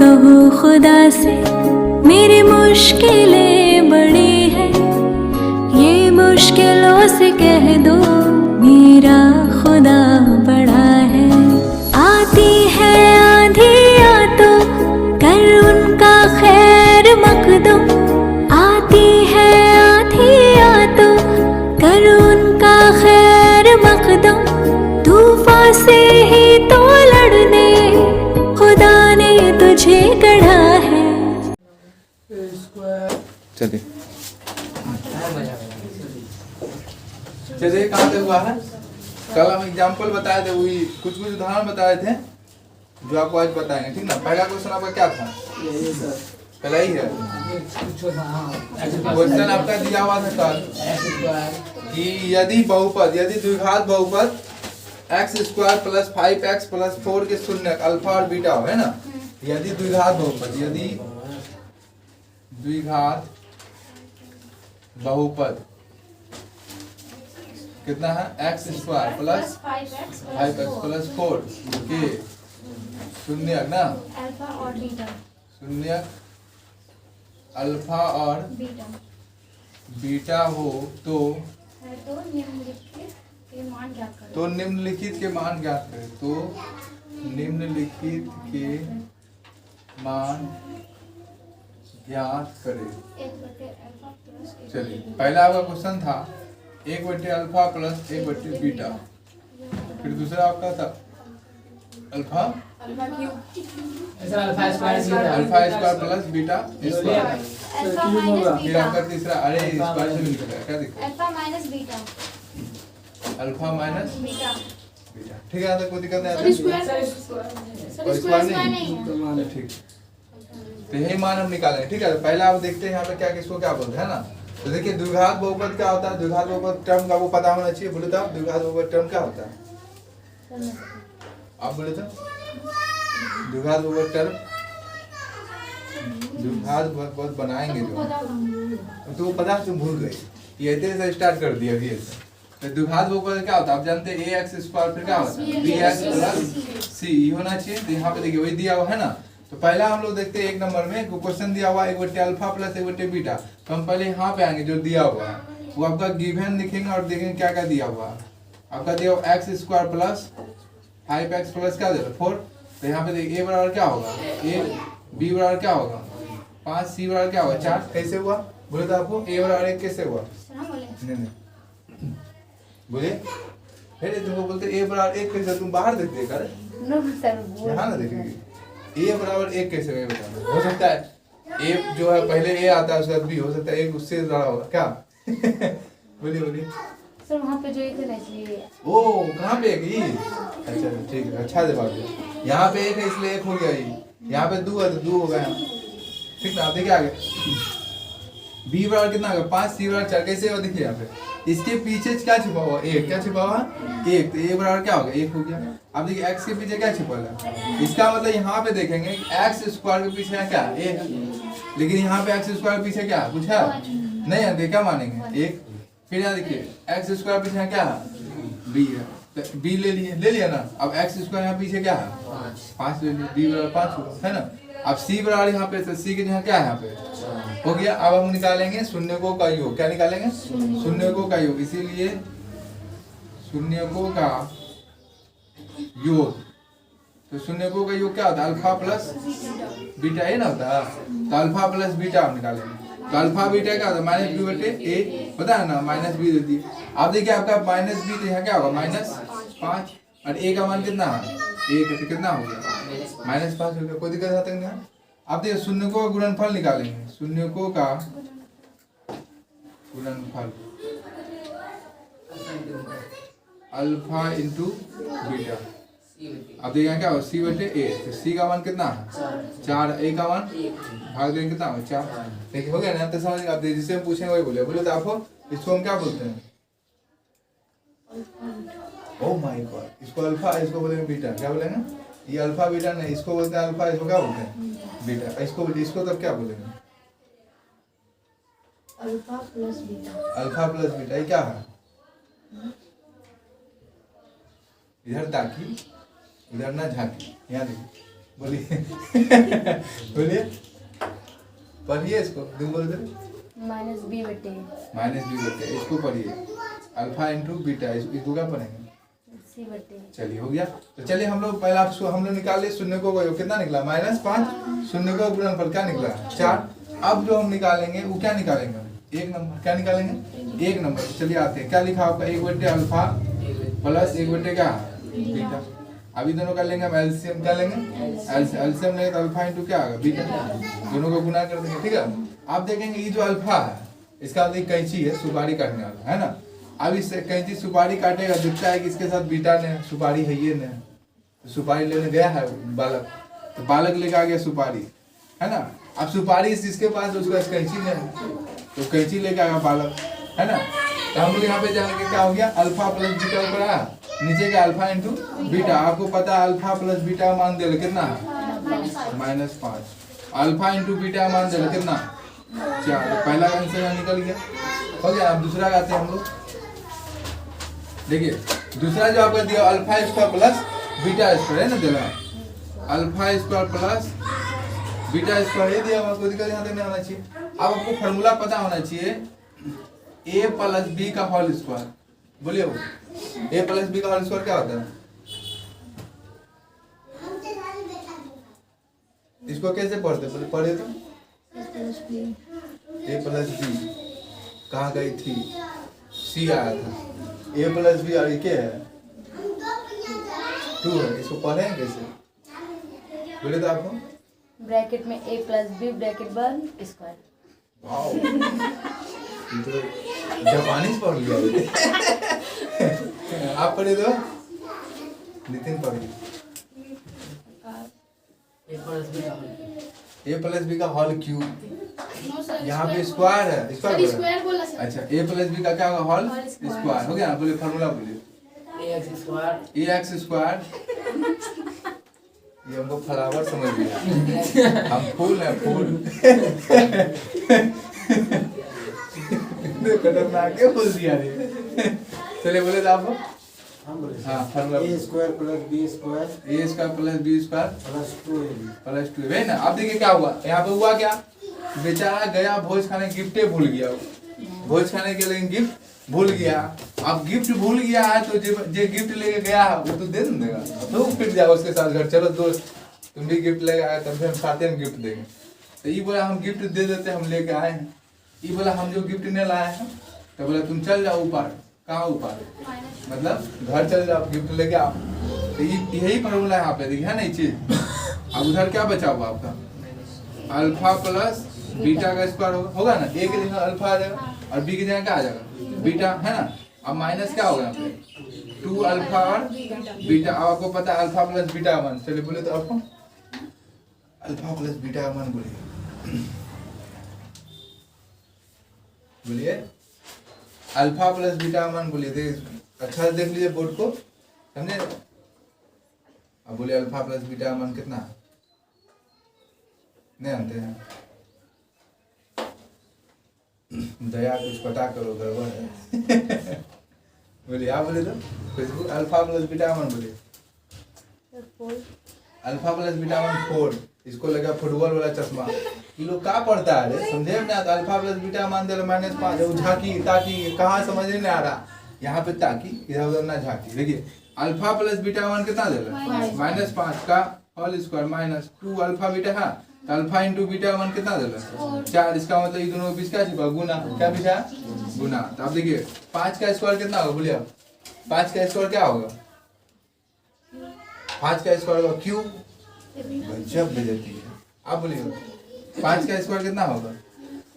कहो खुदा से मेरी मुश्किलें बड़ी है, ये मुश्किलों से कह दो मेरा खुदा बड़ा है। आती है आंधियाँ तो कर उनका खैर मकदम, आती है आंधियाँ तो कर उनका खैर मकदम। तूफान से ही तो लड़ने खुदा ने तुझे गढ़ा है। चलिए चलिए कहाँ तक हुआ है? कल हम एग्जाम्पल बताए थे, वही कुछ कुछ उदाहरण बताए थे जो आपको आज बताएंगे, ठीक ना। पहला क्वेश्चन आपका क्या था? पहला ही है क्वेश्चन आपका दिया हुआ था कल कि यदि बहुपद, यदि द्विघात बहुपद x² + 5x + 4 के शून्य अल्फा और बीटा हो, है ना। यदि द्विघात बहुपद, यदि द्विघात बहुपद कितना है? x² + 5x + 4 के शून्य ना, शून्य अल्फा और बीटा हो तो निम्नलिखित के मान ज्ञात करें। तो निम्नलिखित के मान ज्ञात करें। चलिए पहला आपका क्वेश्चन था 1/अल्फा + 1/बीटा। फिर दूसरा आपका था अल्फा + बीटा स्क्वायर। फिर आपका तीसरा, अरे स्क्वायर से मिल गया, क्या दिक्कत? अल्फा माइनस बीटा, ठीक है। तो कोई दिक्कत नहीं आती, ठीक। तो यही मान हम निकालेंगे, ठीक है। तो पहला आप देखते हैं यहाँ पे क्या, किसको क्या बोलते हैं ना। तो देखिए द्विघात बहुपद क्या होता है? द्विघात बहुपद टर्म का वो पता होना चाहिए। बोले तो द्विघात बहुपद टर्म क्या होता है? आप बोले तो द्विघात बहुपद टर्म, द्विघात बहुपद बनाएंगे जो, तो वो पता तुम भूल गए, ये से स्टार्ट कर दिया अभी ऐसे। तो द्विघात बहुपद क्या होता है? आप जानते हैं ax² फिर क्या होता है? bx + c होना चाहिए। तो यहाँ पे देखिए वही दिया हुआ है ना। तो पहला हम लोग देखते हैं 1 नंबर में क्वेश्चन दिया हुआ 1/अल्फा + 1/बीटा। तो हम पहले यहाँ पे आएंगे, जो दिया हुआ है वो आपका गिवन लिखेंगे और देखेंगे क्या क्या दिया हुआ है। आपका दिया हुआ x² + 5x + क्या दे रहा 4। तो यहाँ पे देखिए a बराबर क्या होगा 1, b बराबर क्या होगा 5, c बराबर क्या होगा 4। कैसे हुआ बोले तो आपको? a बराबर 1 कैसे हुआ? नहीं बोलिए। फिर तुमको बोलते a बराबर 1 कैसे? तुम बाहर देखते कर, यहाँ ना देखेंगे। a बराबर 1 कैसे गए बताना। हो सकता है a जो है पहले a आता है उसके बाद b, हो सकता है 1 उससे ज्यादा होगा क्या? बोलिए बोलिए सर। वहाँ पे जो एक है इसलिए। ओ कहाँ पे 1 ही? अच्छा ठीक है, अच्छा जवाब दिया। यहाँ पे 1 है इसलिए 1 हो गया ही। यहाँ पे 2 है तो 2 हो गया, ठीक ना। आप देखिए आगे b बराबर कितना होगा 5, c बराबर 4। कैसे होगा देखिए यहाँ पे इसके पीछे क्या छिपा हुआ? 1। क्या छिपा हुआ? 1। तो a बराबर क्या होगा 1 हो गया। अब देखिए x के पीछे क्या छिपा है? इसका मतलब यहाँ पे देखेंगे x² के पीछे है क्या 1, लेकिन यहाँ पे x² के पीछे क्या कुछ है नहीं है। क्या मानेंगे 1। फिर यहाँ देखिए x² पीछे है क्या b है, तो b ले लिया ना। अब x² यहाँ पीछे क्या है 5 ले लिया, b बराबर 5 होगा, है ना। अब c बराबर यहाँ पे, तो c के यहाँ क्या है यहाँ पे हो गया। अब हम निकालेंगे शून्यकों का योग। क्या निकालेंगे? शून्यकों का योग। इसीलिए शून्यकों का योग, तो शून्यकों का योग क्या होता है? अल्फा + बीटा, ये ना होता है। तो अल्फा + बीटा हम निकालेंगे। तो अल्फा बीटा क्या होता है? -b/a, पता है ना, -b दे दिए। अब देखिए आपका -b, तो यहाँ क्या होगा -5, और a का मान कितना है 1 है, तो कितना हो गया -5 हो गया। कोई दिक्कत आता नहीं। अब देखिए शून्यकों का गुणनफल निकालेंगे। शून्यकों का गुणनफल अल्फा × बीटा। अब देखिए क्या होगा c/a, तो c का मान कितना है 4, a का मान भाग देंगे कितना होगा 4। देखिए हो गया ना। तो समझ आप जिससे हम पूछेंगे वही बोले तो आपको इसको हम क्या बोलते हैं? ओह माय गॉड, इसको अल्फा, इसको बोलेंगे बीटा। क्या बोलेंगे? ये अल्फा बीटा नहीं, इसको बोलते हैं अल्फा, इसको क्या बोलते हैं बीटा। इसको तब क्या बोलेंगे? Alpha + beta. अल्फा + बीटा ये क्या है? इधर ताकी इधर ना झांकी, यहाँ देखिए बोलिए बोलिए, पढ़िए इसको, तुम बोल दे माइनस बी बटे माइनस बी बटे, इसको पढ़िए अल्फा इंटू बीटा, इसको क्या पढ़ेंगे? सी बटे। चलिए हो गया। तो चलिए हम लोग पहला हम लोग निकाल लिए शून्य को, कितना निकला? -5, शून्य को गुणनफल क्या निकला? 4। अब जो हम निकालेंगे वो क्या निकालेंगे? एक नंबर। क्या निकालेंगे? एक नंबर। चलिए आते हैं, क्या लिखा आपका? 1 बटे अल्फा प्लस 1 बटे क्या? बीटा। अभी दोनों का लेंगे हम एलसीएम, क्या लेंगे? एलसीएम लेंगे तो अल्फा इंटू क्या होगा? बीटा। दोनों को गुना कर देंगे, ठीक है। आप देखेंगे ये जो अल्फा है इसका एक कैंची है सुपारी काटने वाला, है ना। अब इससे कैंची सुपारी काटेगा, दिखता है कि इसके साथ बीटा ने सुपारी है, ये ने सुपारी लेने गया है बालक, तो बालक लेके आ गया सुपारी, है ना। अब सुपारी जिसके पास उसका कैंची ने, तो कैंची लेके आया बालक, है ना। तो हम लोग यहाँ पे जानेंगे क्या हो गया? अल्फा प्लस बीटा ऊपर आया, नीचे का अल्फा इंटू बीटा। आपको पता है अल्फा प्लस बीटा का मान दे कितना? -5। अल्फा इंटू बीटा मान दे कितना? 4। पहला आंसर यहाँ निकल गया, हो गया। अब दूसरा गाते हैं हम लोग। देखिए दूसरा जो आपका दिया alpha square plus beta square है ना, दिला alpha square plus beta square, ये दिया आपको, दिक्कत यहाँ तक नहीं होना चाहिए। अब आपको फॉर्मूला पता होना चाहिए, a प्लस बी का होल स्क्वायर। बोलिए वो a प्लस बी का होल स्क्वायर क्या होता है? इसको कैसे पढ़ते? पढ़े तो a प्लस बी कहाँ गई थी? c आया था, a प्लस बी और ये क्या है? 2 है। इसको पढ़ेंगे कैसे? बोले तो आपको ब्रैकेट में a प्लस बी ब्रैकेट बंद स्क्वायर। वाओ, तो जापानी पढ़ लिया। आप पढ़े तो नितिन पढ़िए। a प्लस बी का होल क्यूब, यहाँ पे स्क्वायर है, स्क्वायर बोला। अच्छा a प्लस बी का क्या होगा? Whole square. हो गया। बोले फॉर्मूला बोलिए। ax स्क्वायर, ये हमको फ्लावर समझ लिया, हम फूल है, फूल। खतरनाक है, बोल दिया रे। चलिए बोले तो आप। हाँ फॉर्मूला a स्क्वायर प्लस b square plus B square plus 2 है ना। अब देखिए क्या हुआ यहाँ पे, हुआ क्या? बेचारा गया भोज खाने, गिफ्टे भूल गया, भोज खाने के लिए गिफ्ट भूल गया। अब गिफ्ट भूल गया है तो जो गिफ्ट लेके गया है वो तो दे देगा, तो फिर जाओ उसके साथ घर, चलो दोस्त तुम भी गिफ्ट लेके आए, तब फिर हम साथ में गिफ्ट देंगे। तो ये बोला हम गिफ्ट दे देते, हम लेके आए हैं। ये बोला हम जो गिफ्ट नहीं लाए हैं, तो बोला तुम चल जाओ ऊपर। कहाँ ऊपर? मतलब घर चल जाओ, गिफ्ट लेके आओ। तो यही फॉर्मूला है यहाँ पे, देखिए है ना ये चीज। अब उधर क्या बचा हुआ आपका? अल्फा प्लस बीटा का स्क्वायर होगा ना, a की जगह अल्फा आ जाएगा और b की जगह क्या आ जाएगा? बीटा, है ना। अब माइनस क्या होगा यहाँ पे? 2 अल्फा और बीटा। अब आपको पता है अल्फा प्लस बीटा का मान, चलिए बोले तो आपको अल्फा प्लस बीटा का मान बोलिए, बोलिए अल्फा प्लस बीटा का मान बोलिए। अच्छा से देख लीजिए बोर्ड को, समझे। अब बोलिए अल्फा प्लस बीटा का मान कितना? नहीं जानते हैं? दया कुछ पता करो, गड़बड़ है। बोलिए आप बोले तो फेसबुक अल्फा प्लस बीटा का मान बोलिए। अल्फा प्लस बीटा मान 4। इसको लगा फुटबॉल वाला चश्मा। ये लोग क्या पढ़ता है रे, समझे ना। तो अल्फा प्लस बीटा मान दे -5, झांकी ताकि कहाँ समझ नहीं आ रहा। यहाँ पे ताकि इधर उधर ना झांकी। देखिए अल्फा प्लस बीटा मान कितना दे रहा? -5 का whole square minus 2 alpha beta. हाँ तो अल्फा इंटू बीटा मान कितना दे रहा? 4। इसका मतलब ये दोनों के बीच क्या छिपा? गुना। क्या पीछा? गुना। तो अब देखिए 5 का स्क्वायर कितना होगा? बोलिए 5 का स्क्वायर क्या होगा? 5 का स्क्वायर होगा क्यूब। गजब बेइज्जती है। आप बोलिए 5 का स्क्वायर कितना होगा?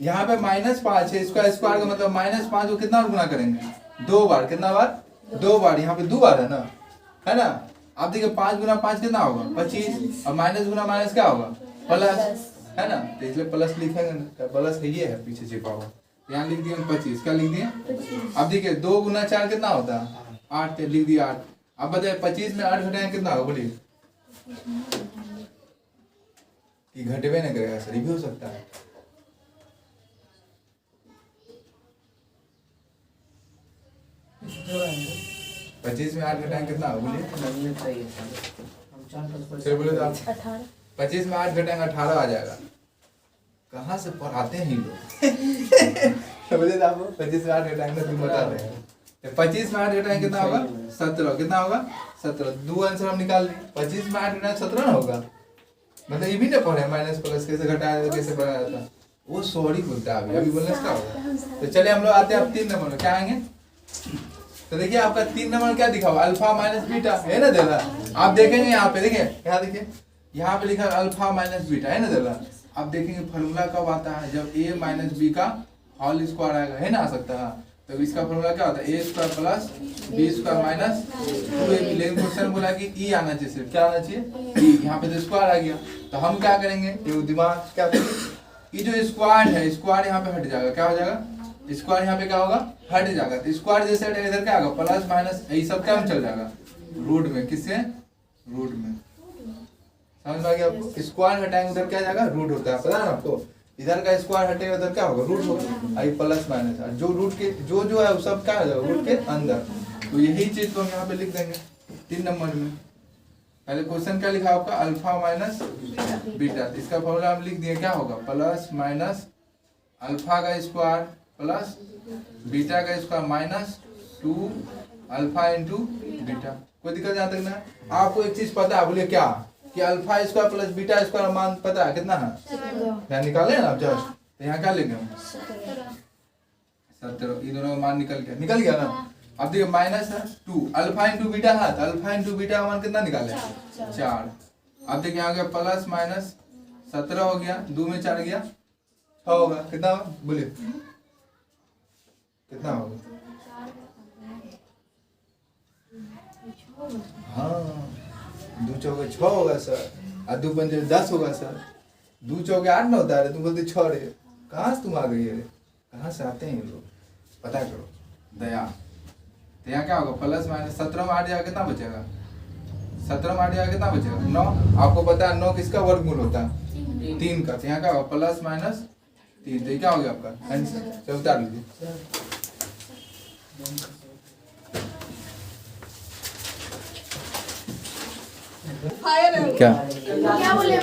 यहाँ पे -5 है, इसका स्क्वायर का मतलब -5 को कितना गुना करेंगे? 2 बार। कितना बार? 2 बार। यहाँ पे 2 बार है ना, है ना। आप देखिए 5 गुना 5 कितना होगा? 25। और माइनस गुना माइनस क्या होगा? प्लस, है ना। तो इसलिए प्लस लिखेंगे ना, प्लस है ये है पीछे छिपा हुआ। यहाँ लिख दिए 25। क्या लिख दिए? अब देखिए 2 गुना 4 कितना होता है? 8। लिख दिया 8। अब बताइए 25 में 8 घटाएं कितना होगा? बोलिए कि घटवे नहीं करेगा सर, ये भी हो सकता है। जो है 25 में 8 घटाएं कितना होगा? बोलिए फिर बोले तो आप 18 25 में 8 घटाएंगे 18 आ जाएगा। कहाँ से पढ़ाते हैं ये लोग? बोले तो आपको 25 में 8 घटाएंगे तुम बता रहे हैं। 25 में 8 घटाएंगे कितना होगा? 17। कितना होगा? 17। दो आंसर हम निकाल लिए। 25 में 8 घटाएंगे 17 ना होगा। मतलब ये भी ना पढ़े माइनस प्लस कैसे घटाया था कैसे बनाया था। वो सॉरी बोलता है अभी बोलने का होगा। तो चलिए हम लोग आते हैं अब 3 नंबर में। क्या आएंगे? तो देखिए आपका 3 नंबर क्या दिखा हुआ? अल्फा माइनस बीटा है ना देला। आप देखेंगे यहाँ पे, देखिए यहाँ देखिए यहाँ पे लिखा है अल्फा माइनस बीटा है ना देला। आप देखेंगे फॉर्मूला कब आता है? जब a माइनस बी का होल स्क्वायर आएगा, है ना आ सकता है। तो इसका फॉर्मूला क्या होता है? A square plus B square minus 2ab। लेकिन क्वेश्चन बोला कि ई आना चाहिए, सिर्फ क्या आना चाहिए? ई। यहाँ पे तो स्क्वायर आ गया तो हम क्या करेंगे? ये दिमाग क्या करेंगे? ये जो स्क्वायर है स्क्वायर यहाँ पे हट जाएगा। क्या हो जाएगा? स्क्वायर यहाँ पे क्या होगा? हट जाएगा। तो स्क्वायर जैसे हटेगा इधर क्या होगा? प्लस माइनस ये सब क्या में चल जाएगा? रूट में। किससे? रूट में। समझ में आ गया आपको? स्क्वायर हटाएंगे उधर क्या जाएगा? रूट होता है, पता है ना आपको? इधर का स्क्वायर हटेगा उधर क्या होगा? रूट होगा। आई प्लस माइनस जो रूट के जो है वो सब क्या हो जाएगा? रूट के अंदर। तो यही चीज को हम यहाँ पे लिख देंगे 3 नंबर में। पहले क्वेश्चन क्या लिखा आपका? Alpha minus beta. इसका फॉर्मूला हम लिख दिए, क्या होगा? प्लस माइनस अल्फा का स्क्वायर प्लस बीटा का square minus 2 alpha into beta. कोई दिक्कत यहाँ तक ना? आपको एक चीज पता है, बोलिए क्या? कि alpha square plus beta square मान पता है कितना है? यहाँ निकाले ना आप जस्ट। तो यहाँ क्या लेंगे हम? 17। ये दोनों का मान निकल गया ना। अब देखिए माइनस है 2 अल्फा इंटू बीटा है तो अल्फा इंटू बीटा का मान कितना निकाले? 4। अब देखिए यहाँ गया प्लस माइनस 17 हो गया, 2 में 4 गया 6 होगा। कितना होगा? बोलिए कितना होगा? हाँ 2 चौके 6 होगा सर, और 2 पंजे 10 होगा सर। 2 चौके 8 ना होता है, तुम बोलते 6 रे। कहाँ से तुम आ गई रे? कहाँ से आते हैं ये लोग? पता करो दया। तो यहाँ क्या होगा? प्लस माइनस 17 में 8 जाएगा कितना बचेगा? 17 में 8 जाएगा कितना बचेगा? 9। आपको पता है 9 किसका वर्गमूल होता है? 3 का। तो यहाँ क्या होगा? Plus minus 3। तो ये क्या हो गया आपका आंसर? चलो उतार लीजिए। क्या क्या बोले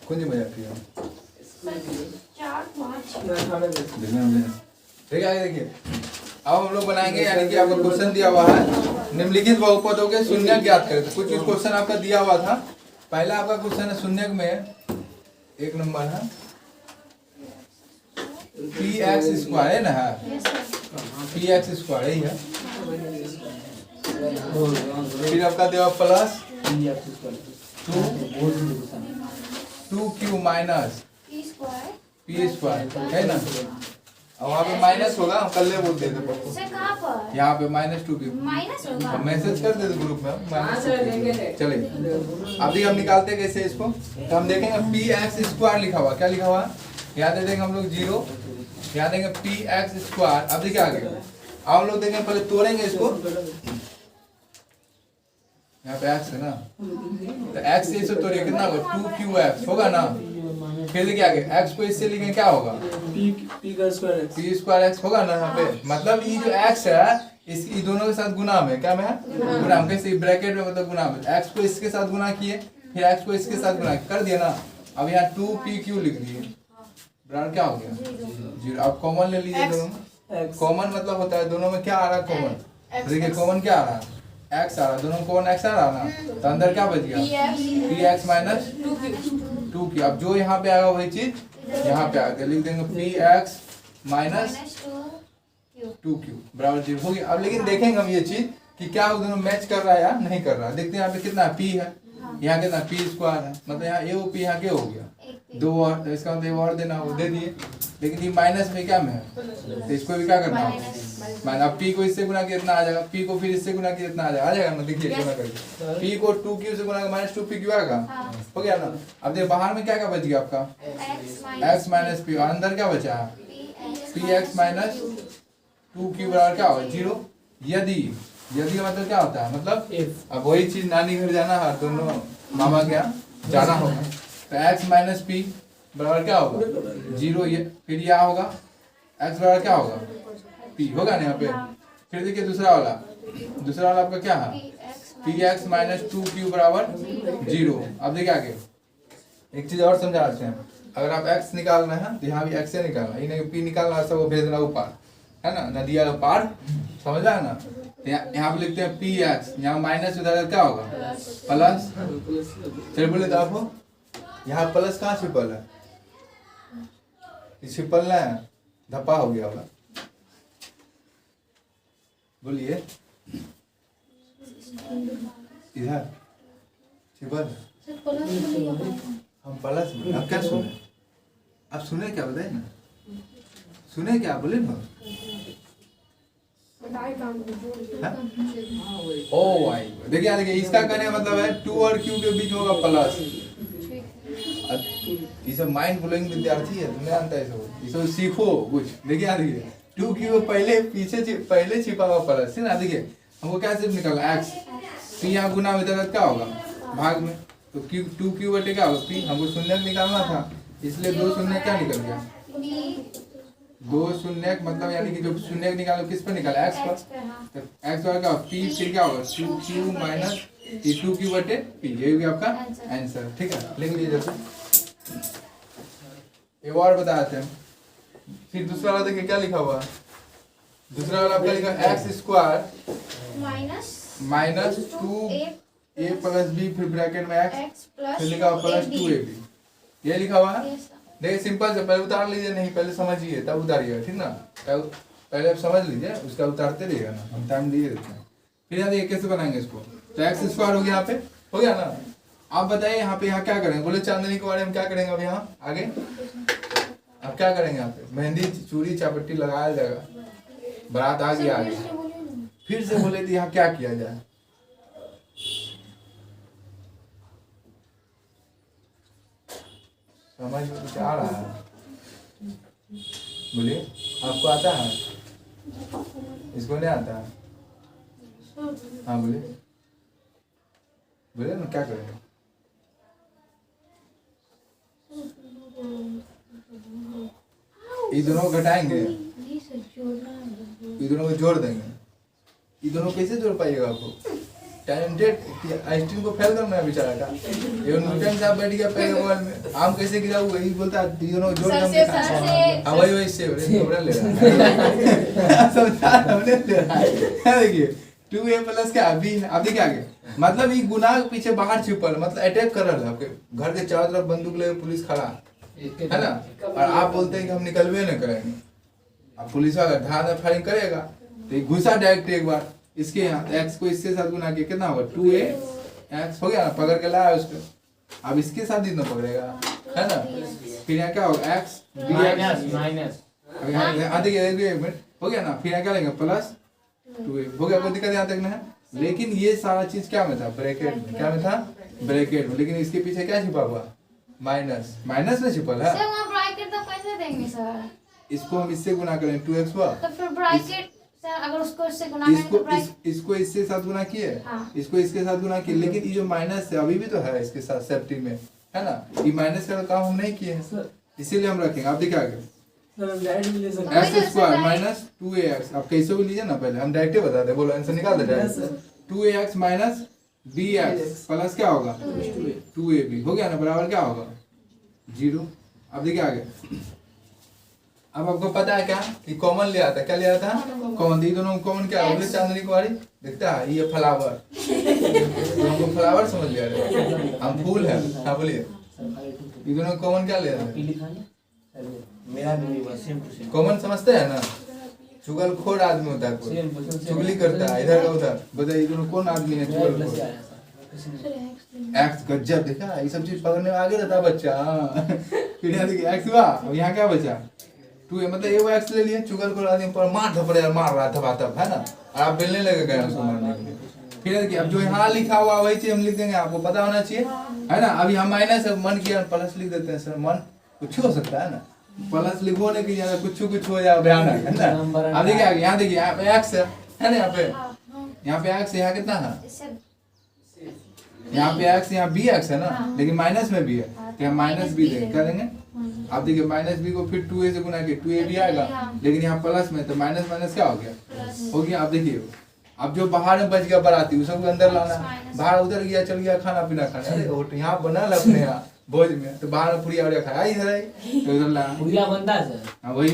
कौन सी मजाक किया? देखिए अब हम लोग बनाएंगे, यानी कि आपको क्वेश्चन दिया हुआ है निम्नलिखित बहुपदों के शून्य ज्ञात करें। तो कुछ क्वेश्चन आपका दिया हुआ था। पहला आपका क्वेश्चन है शून्य में 1 नंबर है px स्क्वायर है ना, px स्क्वायर ही है। फिर आपका दिया plus 2q minus p square है ना। और वहाँ पे माइनस होगा, हम कल बोल देते यहाँ पे -2q मैसेज कर देते ग्रुप में चलिए। अब हम निकालते कैसे इसको? तो हम देखेंगे px स्क्वायर लिखा हुआ, क्या लिखा हुआ? यहाँ दे देंगे हम लोग 0, यहाँ देंगे px स्क्वायर। अब देखिए आगे अब हम लोग देखेंगे, पहले तोड़ेंगे इसको। यहाँ पे x है ना, तो x से इसे तोड़िए कितना होगा? 2qx होगा ना। फिर देखिए आगे x को इससे लिखेंगे क्या होगा? p स्क्वायर x होगा ना यहाँ पे। मतलब ये जो x है इस दोनों के साथ गुना में, क्या में है? गुना में। कैसे? ब्रैकेट में, मतलब गुना में। x को इसके साथ गुना किए, फिर x को इसके साथ गुना कर दिया ना। अब यहाँ 2pq लिख दिए, बराबर क्या हो गया? 0। अब कॉमन ले लीजिए दोनों। कॉमन मतलब होता है दोनों में क्या आ रहा है? कॉमन। देखिए कॉमन क्या आ रहा है? x आ रहा है, दोनों कॉमन x आ रहा है ना। तो अंदर क्या बच गया? px minus 2q। अब जो यहाँ पे आएगा वही चीज यहाँ पे आएगा, लिख देंगे px माइनस 2q बराबर 0 हो गया। अब लेकिन देखेंगे हम ये चीज कि क्या वो दोनों मैच कर रहा है या नहीं कर रहा है। देखते हैं यहाँ पे कितना p है, यहाँ कितना p स्क्वायर है, मतलब यहाँ a और p यहाँ के हो गया 2 और, तो इसका मतलब और देना वो दे दिए। लेकिन ये माइनस में क्या में है, तो इसको भी क्या करना है? माइनस। अब p को इससे गुना किया इतना आ जाएगा, p को फिर इससे गुना किया इतना आ जाएगा ना। देखिए गुना करके p को 2q से गुना -2pq आएगा, हो गया ना। अब देखिए बाहर में क्या क्या बच गया आपका? x minus p। अंदर क्या बचा है? px माइनस 2q बराबर क्या होगा? 0। यदि मतलब क्या होता है? मतलब अब वही चीज नानी घर जाना है, दोनों मामा के यहाँ जाना होगा। तो x माइनस p बराबर क्या होगा? 0। ये फिर यह होगा x बराबर क्या होगा? पी होगा ना यहाँ पे। फिर देखिए दूसरा वाला आपका क्या है, पी एक्स माइनस 2q बराबर 0। अब देखिए आगे एक चीज और समझा देते हैं, अगर आप x निकालना है तो यहाँ भी x से निकालना है, इन्हें p निकालना है, सब भेज देना ऊपर, है ना, नदिया का पार, समझा है ना। तो यहाँ पे लिखते हैं पी एक्स, यहाँ माइनस उधर क्या होगा प्लस। फिर बोले तो आप यहाँ प्लस कहाँ छिपल है, छिपल ना है, धप्पा हो गया होगा, बोलिए इधर छिपल। हम प्लस बोले, अब क्या सुने, आप सुने क्या बताए ना, सुने क्या बोले ना। ओ भाई देखिए इसका कहने मतलब है 2 और q के बीच होगा प्लस। ये सब माइंड ब्लोइंग विद्यार्थी है, तुमने जानता है ये सब सीखो कुछ। देखिए 2q पहले पहले छिपा हुआ प्लस है ना। देखिए हमको क्या सिर्फ निकालना x, p यहाँ गुना में क्या होगा भाग में, तो 2q बटे क्या होगा p, हमको शून्य निकालना था इसलिए 2 शून्य क्या निकल गया, 2 शून्य मतलब यानी कि जो शून्य निकालो किस पर निकाला x पर, तो x पर क्या p फिर क्या होगा 2q माइनस 2q बटे p, ये होगा आपका आंसर। ठीक है, लिख लीजिए जैसे। एक और बताते हैं, फिर दूसरा वाला देखिए क्या लिखा हुआ, दूसरा वाला आपका लिखा x square minus 2a plus b फिर ब्रैकेट में x फिर लिखा हुआ प्लस 2ab, ये लिखा हुआ है। देखिए सिंपल से पहले उतार लीजिए, नहीं पहले समझिए तब उतारिएगा, ठीक ना, पहले आप समझ लीजिए उसका उतारते रहिएगा ना, हम टाइम दिए देते हैं। फिर यहाँ देखिए कैसे बनाएंगे इसको, तो एक्स स्क्वायर हो गया, यहाँ पे हो गया ना। आप बताइए यहाँ पे यहाँ क्या करेंगे, बोले चांदनी के बारे में क्या करेंगे अब यहाँ आगे, अब क्या करेंगे यहाँ पे मेहंदी चूड़ी चापट्टी लगाया जाएगा, बारात आ गया आगे, फिर से बोले तो यहाँ क्या किया जाए, समझ में कुछ आ रहा है, बोलिए आपको आता है, इसको नहीं आता है, हाँ बोलिए बोलिए ना क्या करेंगे, ये दोनों को घटाएंगे, ये दोनों को जोड़ देंगे, ये दोनों कैसे जोड़ पाइएगा आपको, टैलेंटेड आइंस्टीन को फेल करना है बेचारा का, ये न्यूटन साहब बैठ गया पहले बॉल में, आम कैसे गिरा हुआ यही बोलता है, ये दोनों जोड़ देंगे, हाँ वही वही से घबरा ले रहा है, समझा हमने ले रहा है। देखिए 2a प्लस क्या b, अब देखिए आगे मतलब ये गुना के पीछे बाहर छिपल, मतलब अटैक कर रहा है आपके घर के चारों तरफ बंदूक लेकर पुलिस खड़ा है ना, और आप बोलते हैं कि हम निकलवे न करेंगे, अब पुलिस वाला धार फायरिंग करेगा तो ये घुसा डायरेक्ट एक बार इसके यहाँ, x को इसके साथ गुना किया कितना होगा 2ax हो गया ना, पकड़ के लाया उसको, अब इसके साथ ही ना पकड़ेगा, है ना। फिर यहाँ क्या होगा x माइनस, देखिए एक मिनट हो गया ना, फिर यहाँ क्या लेंगे प्लस 2a हो गया, कोई दिक्कत यहाँ तक ना है। लेकिन ये सारा चीज क्या में था, ब्रैकेट में, क्या में था ब्रैकेट में, लेकिन इसके पीछे क्या छिपा हुआ माइनस, माइनस में छिपल है, इसको हम इससे गुना करें 2x हुआ, तो फिर ब्रैकेट अगर उसको इससे गुना करें तो इसको इससे साथ गुना किए, इसको इसके साथ गुना किए, लेकिन ये जो माइनस है अभी भी तो है इसके साथ सेफ्टी में, है ना, ये माइनस का काम हम नहीं किए हैं इसीलिए हम रखेंगे। आप देखिए आगे एक्स स्क्वायर माइनस 2ax, आप कैसे भी लीजिए ना, पहले हम डायरेक्ट बता दे, बोलो आंसर निकाल दे, 2ax माइनस bx प्लस क्या होगा 2ab हो गया ना, बराबर क्या होगा 0। अब देखिए आगे, अब आपको पता है क्या कि कॉमन ले आता, क्या ले आता कॉमन, ये दोनों कॉमन क्या है, चांदनी कुमारी दिखता है, ये फ्लावर, हमको फ्लावर समझ लिया, हम फूल है, हाँ बोलिए, ये दोनों कॉमन क्या ले आते कॉमन समझते हैं ना, चुगलखोर आदमी होता है कोई, चुगली करता है इधर का उधर, बताइए ये दोनों कौन आदमी है चुगलखोर, एक्स गजब, देखा ये सब चीज पकड़ने में आगे रहता है बच्चा। फिर यहाँ देखिए एक्स हुआ, अब यहाँ क्या बचा 2a, मतलब ये वो एक्स ले लिया, चुगलखोर आदमी पर मार थपड़े मार रहा था तब, है ना, और आप बेलने लगे गए उसको मारने के लिए। फिर देखिए अब जो यहाँ लिखा हुआ वही चीज हम लिख देंगे, आपको पता होना चाहिए, है ना। अभी हम माइनस मन किया प्लस लिख देते हैं, सर मन कुछ हो सकता है ना, प्लस लिखो नहीं कि कुछ हो जाए भयानक, है ना। अब देखिए आगे, यहाँ देखिए यहाँ पे एक्स है ना, यहाँ पे एक्स, यहाँ कितना है, यहाँ पे एक्स, यहाँ बी एक्स है ना, लेकिन माइनस में भी है, तो यहाँ माइनस बी देंगे, क्या देंगे आप देखिए माइनस बी को फिर 2a से गुना किया 2a भी आएगा, लेकिन यहाँ प्लस में तो माइनस माइनस क्या हो गया, हो गया। आप देखिए अब जो बाहर में बच गया बराती उस सबको अंदर लाना, बाहर उधर गया चल गया खाना पीना खाने, अरे वो यहाँ बनल अपने यहाँ भोज में तो बाहर में पूरी और खाया इधर आई तो उधर लाना पूरा बनता है सर। हाँ वही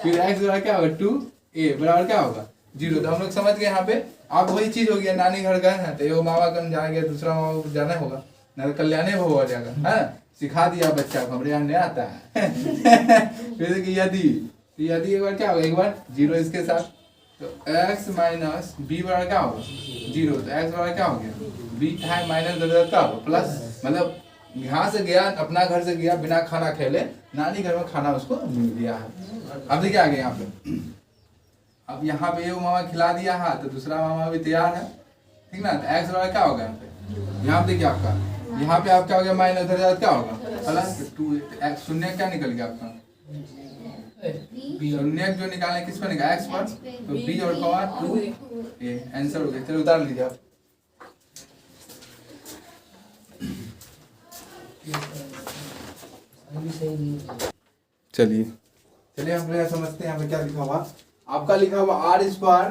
फिर x बराबर क्या होगा 2a बराबर क्या होगा 0। तो हम लोग समझ गए यहाँ पे। अब वही चीज हो गया, नानी घर गए हैं तो एगो मामा कन जाएंगे दूसरा मामा को जाना होगा ना, तो कल्याणे भव हो जाएगा है ना, सिखा दिया बच्चा को, हमारे यहाँ नहीं आता है फिर यदि एक बार क्या होगा, एक बार 0 इसके साथ तो x माइनस बी बराबर क्या होगा 0। तो x बराबर क्या हो गया b है माइनस क्या होगा प्लस, मतलब यहाँ से गया अपना घर से गया बिना खाना खेले, नानी घर में खाना उसको मिल गया है। अब देखिए आगे यहाँ पे, अब यहाँ पे एक मामा खिला दिया है तो दूसरा मामा भी तैयार है, ठीक ना। तो x बराबर क्या होगा यहाँ पे देखिए आपका, यहाँ पे आपका हो गया माइनस उधर जाकर क्या होगा प्लस 2 x शून्य क्या निकल गया आपका, शून्य जो निकालने किस पर निकाला x पर, तो b और कॉमा 2a आंसर हो गया। चलो उतार लीजिए आप। चलिए हम लोग समझते हैं यहाँ पे क्या लिखा हुआ, आपका लिखा हुआ r square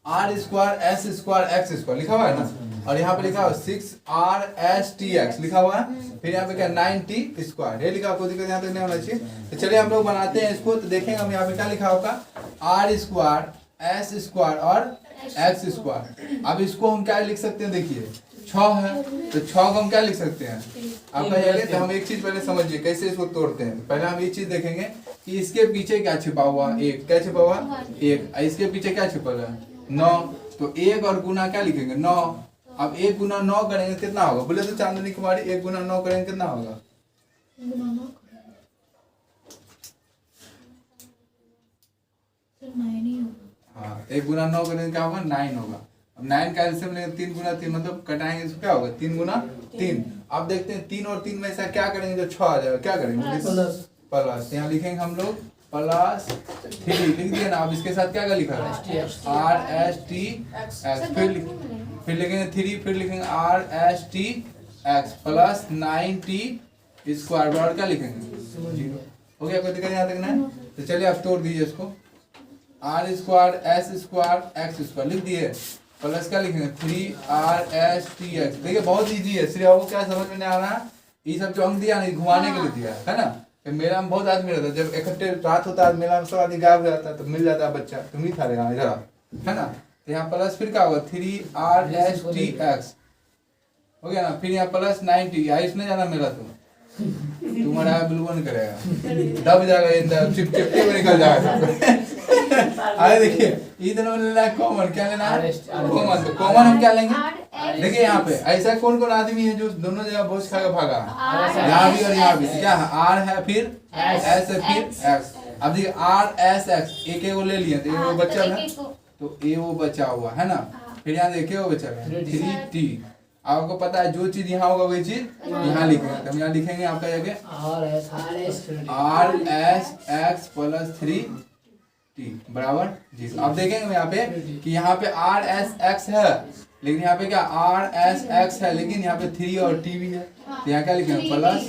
s square x square लिखा हुआ है ना, और यहाँ पे लिखा हुआ 6rstx लिखा हुआ है, फिर यहाँ पे क्या 9t स्क्वायर ये लिखा, कोई दिक्कत यहाँ तक नहीं होना चाहिए। तो चलिए हम लोग बनाते हैं इसको, तो देखेंगे हम यहाँ पे क्या लिखा होगा r स्क्वायर s स्क्वायर और x स्क्वायर। अब इसको हम क्या लिख सकते हैं, देखिए 6 है तो 6 को हम क्या लिख सकते हैं, आप कहिएगा। तो हम एक चीज पहले समझिए कैसे इसको तोड़ते हैं। पहले हम ये चीज देखेंगे कि इसके पीछे क्या छिपा हुआ, एक क्या छिपा हुआ एक, इसके पीछे क्या छिपा हुआ 9, तो 1 और गुना क्या लिखेंगे 9। अब 1 गुना 9 करेंगे कितना होगा, बोले तो चांदनी कुमारी 1 गुना 9 करेंगे कितना होगा, हाँ 1 गुना 9 करेंगे क्या होगा 9 होगा। अब 9 का एलसीएम लेंगे 3 गुना 3 मतलब कटाएंगे इसको क्या होगा 3 गुना 3। अब देखते हैं 3 और 3 में ऐसा क्या करेंगे जो 6 आ जाएगा, क्या करेंगे प्लस, यहाँ लिखेंगे हम लोग प्लस 3 लिख दिया ना। अब इसके साथ क्या लिखा है r s t x, फिर लिखेंगे 3, फिर लिखेंगे r s t x plus 9t square बराबर क्या लिखेंगे 0। हो गया, कोई दिक्कत यहाँ तक ना। तो चलिए आप तोड़ दीजिए इसको, r square s square x square लिख दिए प्लस क्या लिखेंगे 3rstx। देखिए बहुत इजी है, सिर्फ आपको क्या समझ में नहीं आ रहा है, ये सब जो अंक दिया नहीं घुमाने के लिए दिया है ना। मेला में बहुत आदमी रहता है, जब इकट्ठे रात होता है मेला में सब आदमी गायब हो जाता है तो मिल जाता है बच्चा, तुम ही था यहाँ इधर है ना। तो यहाँ प्लस फिर क्या होगा 3rstx हो गया ना, फिर यहाँ प्लस 90, यहाँ इसमें जाना मेला तुम्हारा बिल्कुल नहीं करेगा, दब जाएगा चिपचिपके में निकल जाएगा। अरे देखिए इधर में लेना है कॉमन, क्या लेना है कॉमन, तो कॉमन हम क्या लेंगे, देखिए यहाँ पे ऐसा कौन कौन आदमी है जो दोनों जगह बोझ खा के भागा, यहाँ भी और यहाँ भी, क्या है r है फिर s है फिर x। अब देखिए r s x एक वो ले लिया तो वो बच्चा है, तो ये वो बचा हुआ है ना। फिर यहाँ देखिए वो बचा है 3t। आपको पता है जो चीज यहाँ होगा वही चीज यहाँ लिखेंगे, तो हम यहाँ लिखेंगे आपका जगह r s x plus 3t बराबर 0। अब देखेंगे हम यहाँ पे कि यहाँ पे r s x है, लेकिन यहाँ पे क्या r s x है, लेकिन यहाँ पे 3 और t भी है, तो यहाँ क्या लिखेंगे प्लस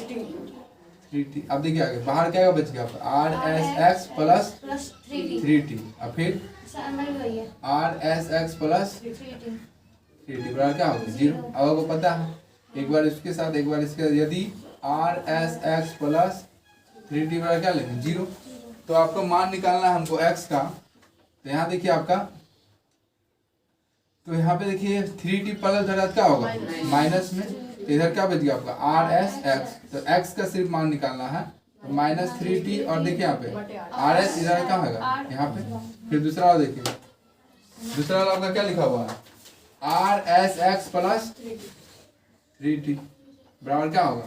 3t। अब देखिए आगे बाहर क्या बच गया r s x plus 3t, अब फिर r s x plus 3t बराबर क्या होगा 0। अब आपको पता है एक बार इसके साथ एक बार इसके साथ, यदि r s x plus 3t बराबर क्या लेंगे 0, तो आपको मान निकालना है हमको x का। तो यहाँ देखिए आपका, तो यहाँ पे देखिए 3t प्लस धरात क्या होगा माइनस में, तो इधर क्या बच गया आपका r s x, तो x का सिर्फ मान निकालना है तो माइनस 3t, और देखिए यहाँ पे r s इधर क्या होगा यहाँ पे। फिर दूसरा वाला देखिए, दूसरा वाला आपका क्या लिखा हुआ है r s x plus 3t बराबर क्या होगा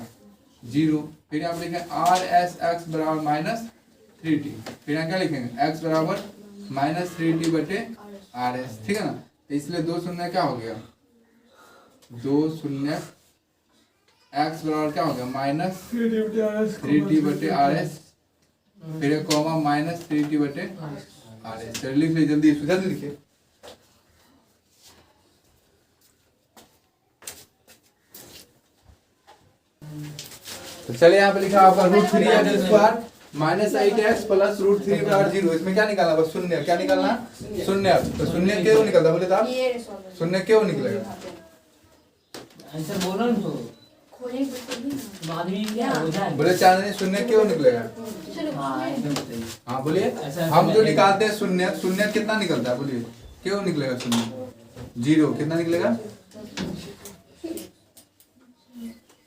0। फिर यहाँ पे लिखेंगे r s x बराबर माइनस 3t, फिर यहाँ क्या लिखेंगे x बराबर माइनस 3t बटे r s, ठीक है ना। तो इसलिए 2 शून्य क्या हो गया 2 शून्य x बराबर क्या हो गया माइनस 3t बटे r s, फिर कॉमा माइनस 3t बटे r s। चलिए लिख लीजिए जल्दी, जल्दी लिखिए। तो चलिए यहाँ पे लिखा आपका √3x² -8x प्लस √3/0। इसमें क्या निकालना, बस शून्य। क्या निकालना, शून्य। तो शून्य क्यों निकलता बोले तो आप, शून्य क्यों निकलेगा? आंसर बोलो ना तो बाद में क्या हो जाए। बोले चांदनी शून्य क्यों निकलेगा? हाँ एकदम सही। हाँ बोलिए। हम जो निकालते हैं शून्य, शून्य कितना निकलता है बोलिए, क्यों निकलेगा शून्य? 0 कितना निकलेगा?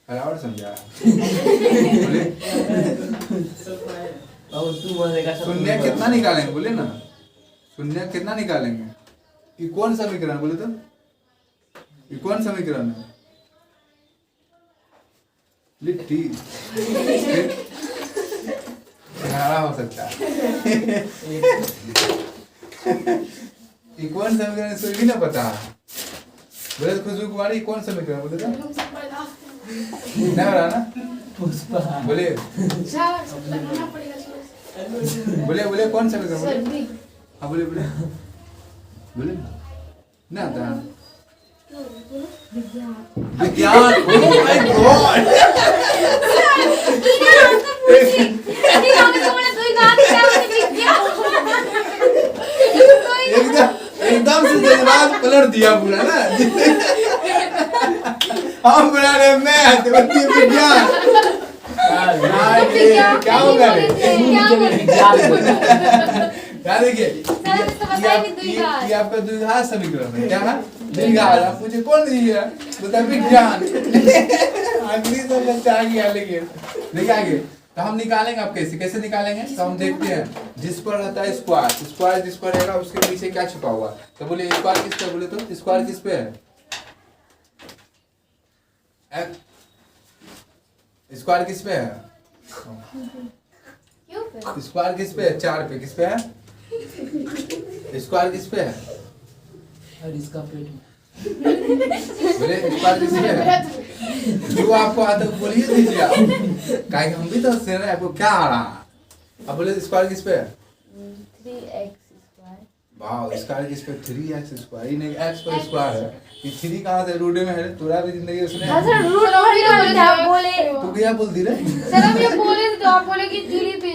बराबर समझा बोले। और तू बोलेगा शून्य कितना निकालेंगे बोले ना, शून्य कितना निकालेंगे? ये कौन समीकरण बोले तो, ये कौन समीकरण है? लिट्टी सिंघाड़ा हो सकता है। ये कौन समीकरण, इसको भी ना पता बोले तो। खुशबू कुमारी कौन समीकरण बोले तो, नहीं बता ना पुष्पा बोले, बोले बोले कौन समीकरण बोले? हाँ बोले बोले बोले ना आता विज्ञान। ओह माय गॉड, एकदम से जज्बात पलट दिया पूरा ना। हम बना रहे मैथ, विज्ञान। क्या होगा रे? क्या देखिए, ये आपका द्विघात समीकरण है। क्या है? द्विघात। आप पूछे कौन दिया, बता विज्ञान। आखिरी तो लगता आ गया, लेकिन देखिए आगे तो हम निकालेंगे। आप कैसे कैसे निकालेंगे तो हम देखते हैं। जिस पर रहता है स्क्वायर, स्क्वायर जिस पर रहेगा उसके पीछे क्या छुपा हुआ, तो बोले स्क्वायर किस पे, बोले तो स्क्वायर किस पे है? स्क्वायर किस पे है? स्क्वायर किस पे है? 4 पे। किस पे है स्क्वायर, किस पे है? और इसका पेट बोले स्क्वायर किस पे है? जो आपको आता है बोलिए दीजिए आप, काहे हम भी तो सुन रहे हैं, आपको क्या आ रहा? अब बोले स्क्वायर किस पे है? 3x²। वाह, स्क्वायर किस पे? 3x²। ये नहीं x पर स्क्वायर है। ये 3 कहाँ से रूट में है? तोरा भी जिंदगी उसने हाँ सर, रूट वही ना बोले आप बोले। तू क्या बोल दी रे? सर हम ये बोले तो आप बोले कि 3p²।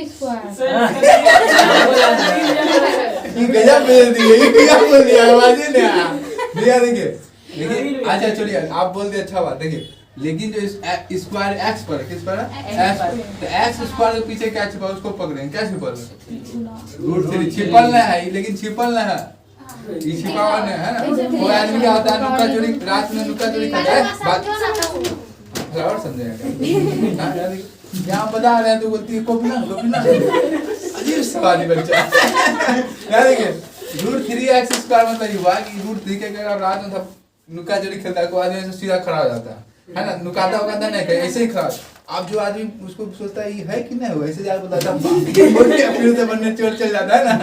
ये गजब बोल दिए, ये क्या बोल दिया, आवाज ही नहीं आया। दिया देखिए देखिए। अच्छा चलिए आप बोल दिए, अच्छा बात। देखिए लेकिन जो स्क्वायर x पर, किस पर है? x पर। तो x² के पीछे क्या छुपा, उसको पकड़ेंगे। क्या छुपा? √3 छिपल ना है, लेकिन छिपल ना है, ये छिपा हुआ नहीं है ना। कोई आदमी क्या होता है, नुक्का चोरी, रात में नुक्का चोरी करता है, बात और समझेगा। यहाँ बता रहे हैं तो बोलती है कॉपी ना, कॉपी ना। अजीब सवाली बच्चा। यार देखिए √3x² मतलब ये हुआ कि √3 के अगर आप रात में सब नुक्का चोरी खेलता है, कोई आदमी ऐसे सीधा खड़ा हो जाता है ना, नुकाता वकाता नहीं कहीं, ऐसे ही खड़ा। अब जो आदमी उसको सोचता है ये है कि नहीं हुआ, ऐसे जाकर बताता है, फिर से बनने चोर चल जाता है ना।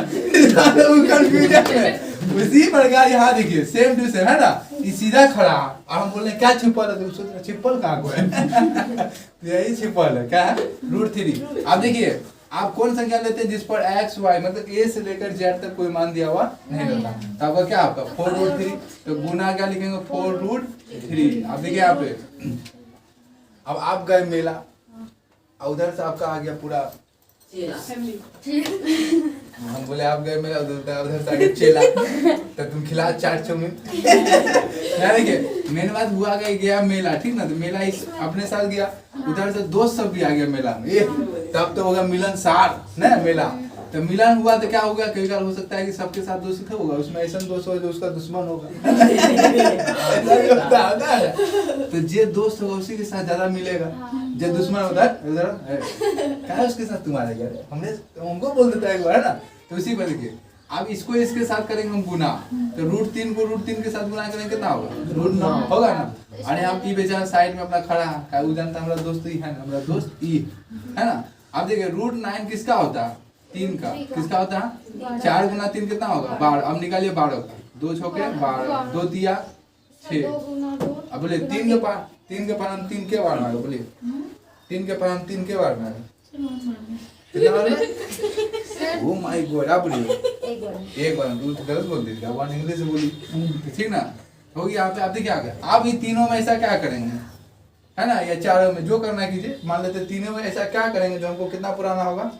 वो कंफ्यूजन है। उसी प्रकार यहाँ देखिए सेम टू सेम है ना, ये सीधा खड़ा और हम बोल रहे क्या छिपल है, तो सोच रहे छिपल कहाँ को है। यही छिपल है, क्या है? √3। अब देखिए आप कौन संख्या लेते हैं जिस पर x y मतलब a से लेकर z तक कोई मान दिया हुआ नहीं रहता, तो आपका क्या आपका 4√3। तो गुना क्या लिखेंगे? 4√3। अब देखिए यहाँ पे, अब आप गए मेला, उधर से आपका आ गया पूरा, हम बोले आप गए मेला, उधर से आ गया चेला, तो तुम खिला चाट चाउमीन। देखिए मेन बात हुआ गया मेला, ठीक ना। तो मेला इस अपने साथ गया, उधर से दोस्त सब भी आ गया मेला में, तब तो होगा मिलनसार ना मेला। तो मिलन हुआ तो क्या होगा, कई बार हो सकता है कि सबके साथ दोस्ती होगा, उसमें ऐसा दोस्त हो जो उसका दुश्मन होगा। तो जे दोस्त होगा उसी के साथ ज्यादा मिलेगा, जो दुश्मन होता है क्या उसके साथ तुम्हारा क्या हमको बोल देता है एक बार, है ना। तो उसी पर देखिए अब इसको इसके साथ करेंगे हम गुना, तो √3 को √3 के साथ गुना करेंगे कितना होगा? √9 होगा ना। अरे हम ई बेचारा साइड में अपना खड़ा है, वो जानता हमारा दोस्त ही है ना, हमारा दोस्त ई है ना। अब देखिए √9 किसका होता है? 3 का। किसका होता है? 4 गुना 3 कितना होगा? 12। अब निकालिए 12 का, 2 छक्के 12, 2 तिया 6। अब बोले 3 के पार 3 के बार मारो, बोलिए 3 के पार हम 3 के बार मारो कितना बार? Oh my God. आप बोलिए एक बार। तू गलत बोल दी, अब इंग्लिश में बोली, ठीक ना। हो गया। आप देखिए क्या कर, आप ये तीनों में ऐसा क्या करेंगे, है ना, या चारों में जो करना है कीजिए। मान लेते तीनों में ऐसा क्या करेंगे जो हमको कितना पुराना होगा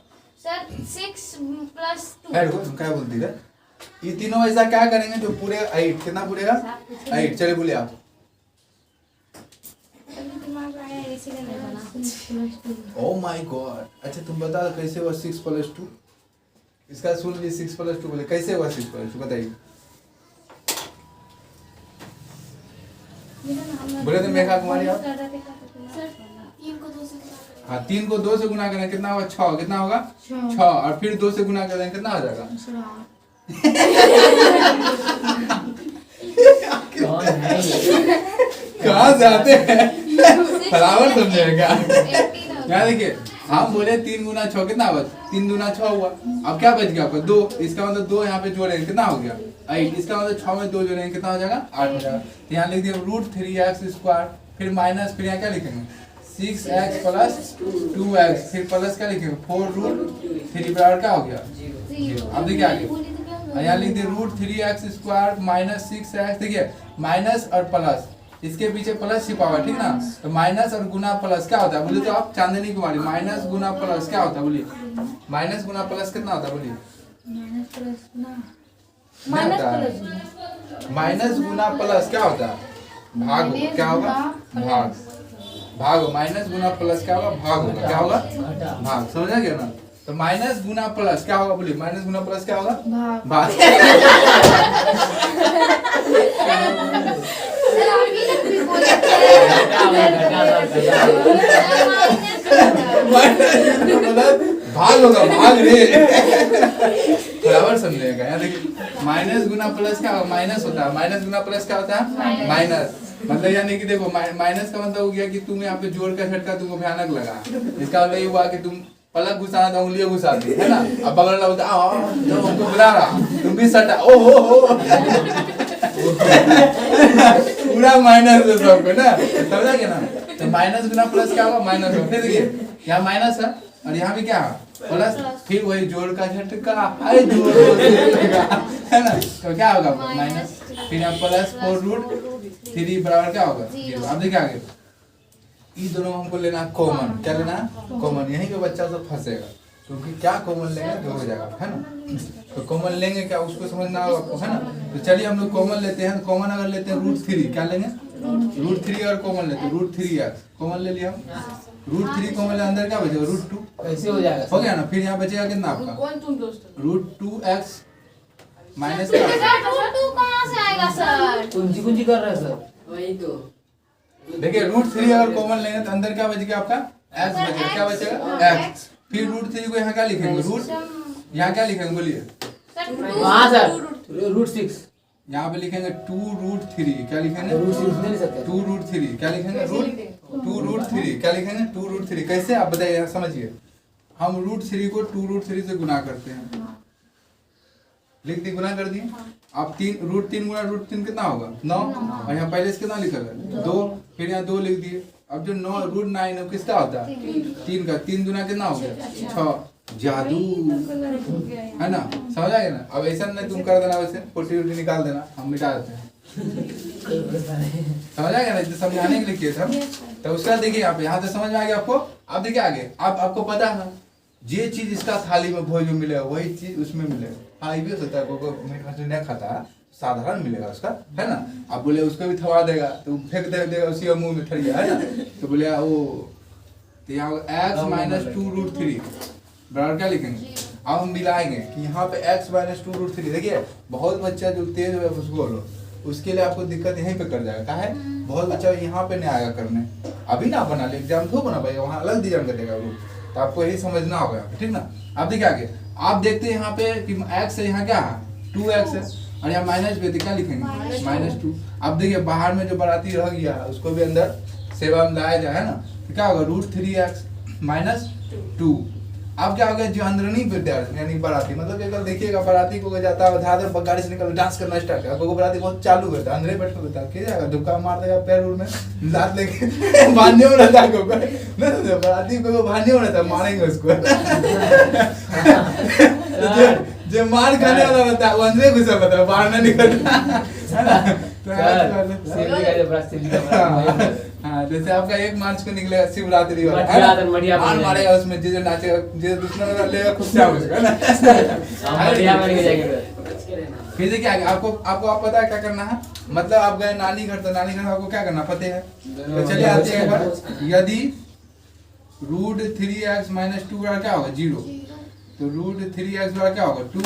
सर 6 प्लस 2 है, तुम क्या बोलती है, ये तीनों ऐसा क्या करेंगे जो पूरे 8 कितना पूरेगा 8। चलिए बोलिए आप। दिमाग आया इसीलिए नहीं बना। ओ माय गॉड, अच्छा तुम बता दो कैसे हुआ 6 + 2? इसका सुन लीजिए 6 + 2 बोले कैसे हुआ 6 + 2 बताइए। बोले तो मेघा कुमारी आप। सर 3 को 2 से हाँ 3 को 2 से गुना करें कितना होगा 6, कितना होगा 6, और फिर 2 से गुना करें कितना हो जाएगा कौन है ये? कहाँ से आते हैं फ्लावर समझेगा। यहाँ देखिए हम बोले 3 गुना 6 कितना हुआ, 3 दूना 6 हुआ। अब क्या बच गया आपका 2, इसका मतलब 2 यहाँ पे जोड़ेंगे कितना हो गया 8, इसका मतलब 6 में 2 जोड़ेंगे कितना हो जाएगा 8 हो जाएगा। तो यहाँ लिख दिए √3x², फिर माइनस, फिर यहाँ क्या लिखेंगे 6x + 2x, फिर प्लस क्या लिखेंगे 4√3 बराबर क्या हो गया 0। अब देखिए आगे यहाँ लिख दिए √3x² माइनस 6x, देखिए माइनस और प्लस, इसके पीछे प्लस छिपा हुआ, ठीक ना। तो माइनस और गुना प्लस क्या होता है बोलिए तो आप, चांदनी कुमारी, माइनस गुना प्लस क्या होता है बोलिए, माइनस गुना प्लस कितना होता है बोलिए, माइनस गुना प्लस क्या होता है भाग, क्या होगा भाग, भाग, माइनस गुना प्लस क्या होगा भाग होगा, क्या होगा भाग, समझा गया ना। तो माइनस गुना प्लस क्या होगा बोलिए, माइनस गुना प्लस क्या होगा भाग। भाग होगा भाग रे बराबर समझेगा। यहाँ देखिए माइनस गुना प्लस क्या होगा, माइनस होता है, माइनस गुना प्लस क्या होता है माइनस, मतलब यानी कि देखो माइनस का मतलब हो गया कि तुम यहाँ पे जोड़ का झटका तुमको भयानक लगा, इसका मतलब ये हुआ कि तुम पलक घुसाना था उंगलियां घुसा दी, है ना। अब बगल वाला बोलता तो हमको बुला रहा, तुम भी सटा, ओ हो पूरा माइनस है सबको ना, समझा क्या ना। तो माइनस गुना प्लस क्या होगा माइनस होगा, देखिए यहाँ माइनस है और यहाँ भी क्या है प्लस, फिर वही जोड़ का झटका है ना। तो क्या होगा माइनस, फिर यहाँ प्लस 4√3 बराबर क्या होगा 0। अब देखिए आगे ये दोनों हमको लेना कॉमन, क्या लेना कॉमन, यहीं पे बच्चा सब फंसेगा क्योंकि क्या कॉमन लेंगे जो हो जाएगा, है ना। तो कॉमन लेंगे क्या उसको समझना होगा आपको, है ना। तो चलिए हम लोग कॉमन लेते हैं, कॉमन अगर लेते हैं √3, क्या लेंगे √3 और कॉमन लेते हैं √3x कॉमन ले लिया हम, √3 कॉमन ले, अंदर क्या बचेगा √2, कैसे हो जाएगा हो गया ना। फिर यहाँ बचेगा कितना आपका √2x माइनस क्या, √2 कहाँ से आएगा सर? कुंजी कुंजी कर रहे हैं सर, वही तो देखिए √3 अगर कॉमन लेंगे तो अंदर क्या बचेगा आपका x बचेगा, क्या बचेगा x। फिर √3 को यहाँ क्या लिखेंगे रूट, यहाँ क्या लिखेंगे बोलिए हाँ सर √6, यहाँ पे लिखेंगे 2√3, क्या लिखेंगे √6 नहीं सकते 2√3, क्या लिखेंगे √2√3, क्या लिखेंगे 2√3। कैसे आप बताइए यहाँ समझिए, हम √3 को 2√3 से गुना करते हैं, लिख दी गुना कर दिए। आप 3 गुना √3 कितना होगा 9, और यहाँ पहले से कितना लिखा है 2, फिर यहाँ 2 लिख दिए। अब जो 9 √9 है किसका होता है 3 का, 3 दुना कितना हो गया 6, जादू है ना, समझ आएगा ना। अब ऐसा नहीं तुम कर देना, वैसे पोटी निकाल देना, हम मिटा देते हैं, समझ आएगा ना, समझाने के लिए किए थे। तो उसका देखिए आप यहाँ से समझ में आ गया आपको। अब देखिए आगे आपको पता है ये चीज इसका थाली में भोजन मिलेगा वही चीज उसमें मिलेगा। हाँ ये भी हो सकता है कोई मीट मछली नहीं खाता साधारण मिलेगा उसका, है ना। आप बोले उसको भी थवा देगा तो फेंक देगा उसी का मुंह में ठरिया, है ना। तो बोले वो तो यहाँ x - 2√3 बराबर क्या लिखेंगे। अब हम मिलाएंगे कि यहाँ पे x - 2√3, देखिए बहुत बच्चा जो तेज है उसको बोलो उसके लिए आपको दिक्कत यहीं पे कर जाएगा, है बहुत बच्चा यहाँ पे नहीं आएगा करने, अभी ना बना ले एग्जाम तो बना पाएगा, वहाँ अलग डिजाइन कर देगा वो। तो आपको यही समझना होगा, ठीक ना। अब देखिए आगे आप देखते हैं यहाँ पे कि x है, यहाँ क्या है 2x है, और यहाँ माइनस भी क्या लिखेंगे -2। अब देखिए बाहर में जो बाराती रह गया उसको भी अंदर सेवा में लाया जाए, है ना। तो क्या होगा √3x - 2। अब क्या होगा जो अंदरूनी विद्यार्थी यानी बाराती, मतलब एक देखिएगा बाराती को जाता है धार गाड़ी से निकल डांस करना स्टार्ट कर, आपको बाराती बहुत चालू करता है, अंदर बैठ कर बता के जाएगा धुक्का मार देगा पैर में लात लेके बांधने में रहता है, बाराती को बांधने में रहता है, मारेंगे उसको जो मार खाने वाला रहता है वो अंदर घुसा रहता है, बाहर नहीं निकलता, है ना। तो शिवजी का जो व्रत, शिवजी का व्रत। हाँ, जैसे आपका 1 मार्च को निकलेगा शिवरात्रि वाला, मठिया मार मारेगा उसमें, जिसे नाचेगा, जिसे दुश्मन का लेगा खुश हो जाएगा ना। मठिया में लेके जाएंगे। फिर देखिए आगे आपको आप पता है क्या करना है, मतलब आप गए नानी घर, तो नानी घर में आपको क्या करना पता है। तो चलिए आते हैं एक बार, यदि √3x - 2 क्या होगा 0, तो √3x क्या होगा 2,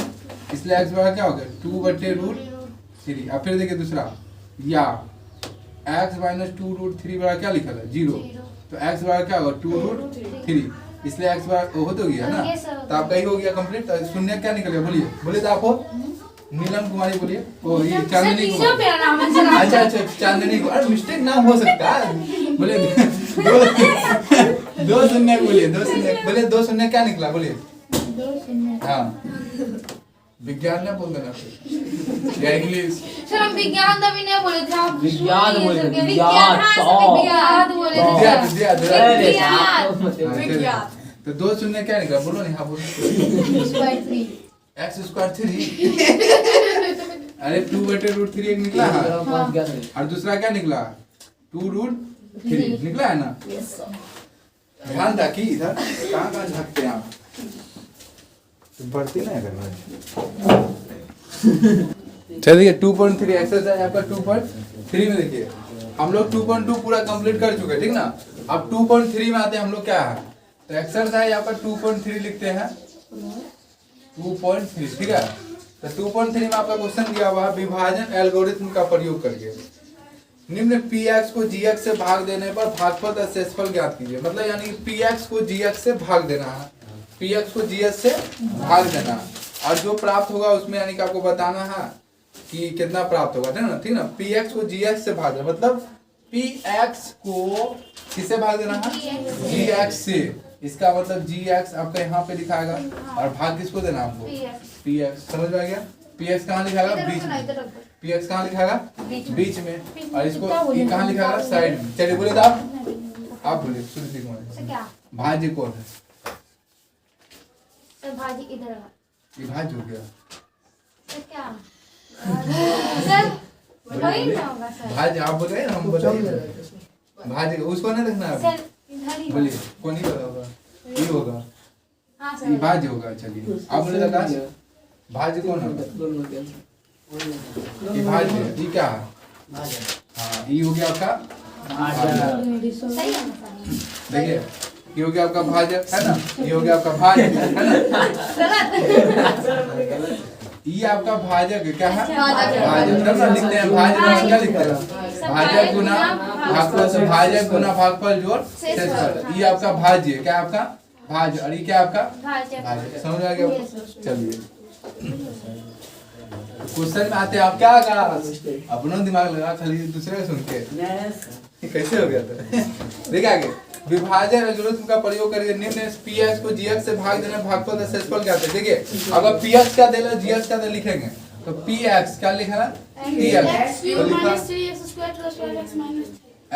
इसलिए x क्या होगा 2/√3। अब फिर देखिए दूसरा, या x - 2√3 क्या लिखा है 0, तो x क्या होगा 2√3, इसलिए x हो तो गया ना, तो आपका ही हो गया कंप्लीट। तो शून्य क्या निकल गया बोलिए, बोले तो आपको नीलम कुमारी बोलिए, ओ ये चांदनी कुमारी, अच्छा चांदनी को, अरे मिस्टेक नाम हो सकता है, बोले दो शून्य बोलिए, 2 शून्य बोले, 2 शून्य क्या निकला बोलिए। हाँ विज्ञान ना बोल देना फिर, या इंग्लिश। सर हम विज्ञान तो भी नहीं बोले थे, आप विज्ञान बोले थे, विज्ञान विज्ञान बोले थे। विज्ञान तो 2 शून्य क्या निकला बोलो नहीं, हाँ बोलो। x² 3 अरे 2/√3 एक निकला है, और दूसरा क्या निकला 2√3 निकला है ना। ध्यान रखिए इधर कहाँ झाँकते हैं आप, तो बढ़ती नहीं करना। चलिए 2.3 एक्सरसाइज आपका 2.3 में देखिए, हम लोग 2.2 पूरा कंप्लीट कर चुके, ठीक ना। अब 2.3 में आते हैं हम लोग, क्या है तो एक्सरसाइज यहाँ पर 2.3 लिखते हैं, 2.3 ठीक है। तो 2.3 में आपका क्वेश्चन दिया हुआ है, विभाजन एल्गोरिथम का प्रयोग करके निम्न px को gx से भाग देने पर भागफल तथा शेषफल ज्ञात कीजिए। मतलब यानी px को gx से भाग देना है, px को gx से भाग देना है, और जो प्राप्त होगा उसमें यानी कि आपको बताना है कि कितना प्राप्त होगा, ठीक ना। px को gx से भाग देना, मतलब px को किससे भाग देना है gx से, इसका मतलब gx आपका यहाँ पे दिखाएगा, और भाग किसको देना है आपको px, समझ में आ गया। px कहाँ लिखाएगा बीच में, px कहाँ लिखाएगा बीच में, और इसको ये कहाँ लिखाएगा साइड में। चलिए बोले तो आप बोलिए सुनीति कुमार, भाज्य कौन है, सर भाजी इधर है, ये भाज्य हो गया सर क्या सर वही ना होगा सर, भाज्य, आप बताइए हम बताइए भाज्य, उसको नहीं देखना है सर इधर ही बोलिए, कौन ही पता होगा, ये होगा, हाँ ये सर भाज्य होगा। चलिए आप बोले तो भाज्य कौन होगा, ये भाज्य, ये क्या है, हाँ ये हो गया आपका भाज्य। सही है ना सर, देखिए ये हो गया आपका भाजक है ना, ये हो गया आपका भाजक है ना, ये आपका भाजक है, क्या है भाजक, तब ना लिखते हैं भाजक में क्या लिखते हैं भाजक गुना भागफल से, भाजक गुना भागफल जोड़ शेषफल, ये आपका भाज्य, क्या आपका भाज्य, और ये क्या आपका भाजक, समझ आ गया। चलिए क्वेश्चन में आते हैं, आप क्या कहा अपना दिमाग लगा, खाली दूसरे का सुन के कैसे हो गया था। देखिए आगे, विभाजन एल्गोरिथम का प्रयोग करके निम्न px को gx से भाग देना भागफल तथा शेषफल क्या है। देखिए अगर px क्या देना gx क्या देना लिखेंगे, तो px क्या लिखा है px तो लिखा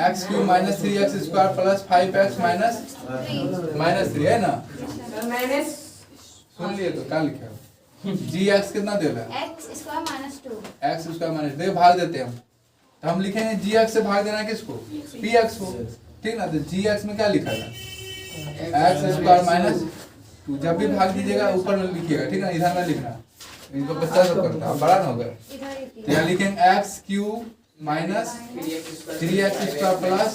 x³ - 3x² प्लस 5x - 3 है ना, सुन लिए तो क्या लिखा है gx कितना दे रहा है x² - 2 भाग देते हैं हम, तो हम लिखेंगे gx से भाग देना है किसको px को, ठीक ना। तो gx में क्या लिखा है x² - 2, जब भी भाग दीजिएगा ऊपर में लिखिएगा, ठीक ना, इधर में लिखना, इनको बच्चा सब करता है, बड़ा ना होगा। तो यहाँ लिखेंगे x³ - 3x² प्लस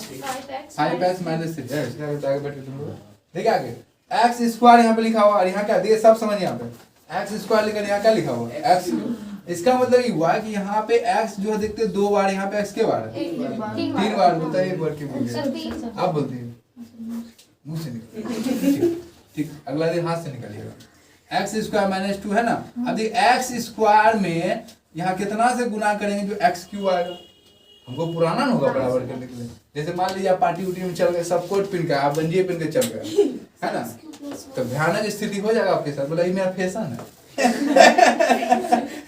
5x - 3। देखिए आगे x² यहाँ पे लिखा हुआ, और यहाँ क्या देखिए सब समझ, यहाँ पे x² लिखा, यहाँ क्या लिखा हुआ x³, इसका मतलब ये हुआ कि यहाँ पे x जो है देखते 2 बार, यहाँ पे x के बार है 3 बार, बताइए एक बार क्यों बोल गया, आप बोलते हैं मुंह से निकल, ठीक, अगला दिन हाथ से निकालिएगा। x² - 2 है ना। अब देखिए x² में यहाँ कितना से गुना करेंगे जो x³ आएगा, हमको पुराना ना होगा बराबर करने के लिए। जैसे मान लीजिए आप पार्टी उटी में चल गए, सब कोट पहन के, आप गंजी पहन के चल गए, है ना, तो भयानक स्थिति हो जाएगा आपके साथ, बोला ये मेरा फैशन है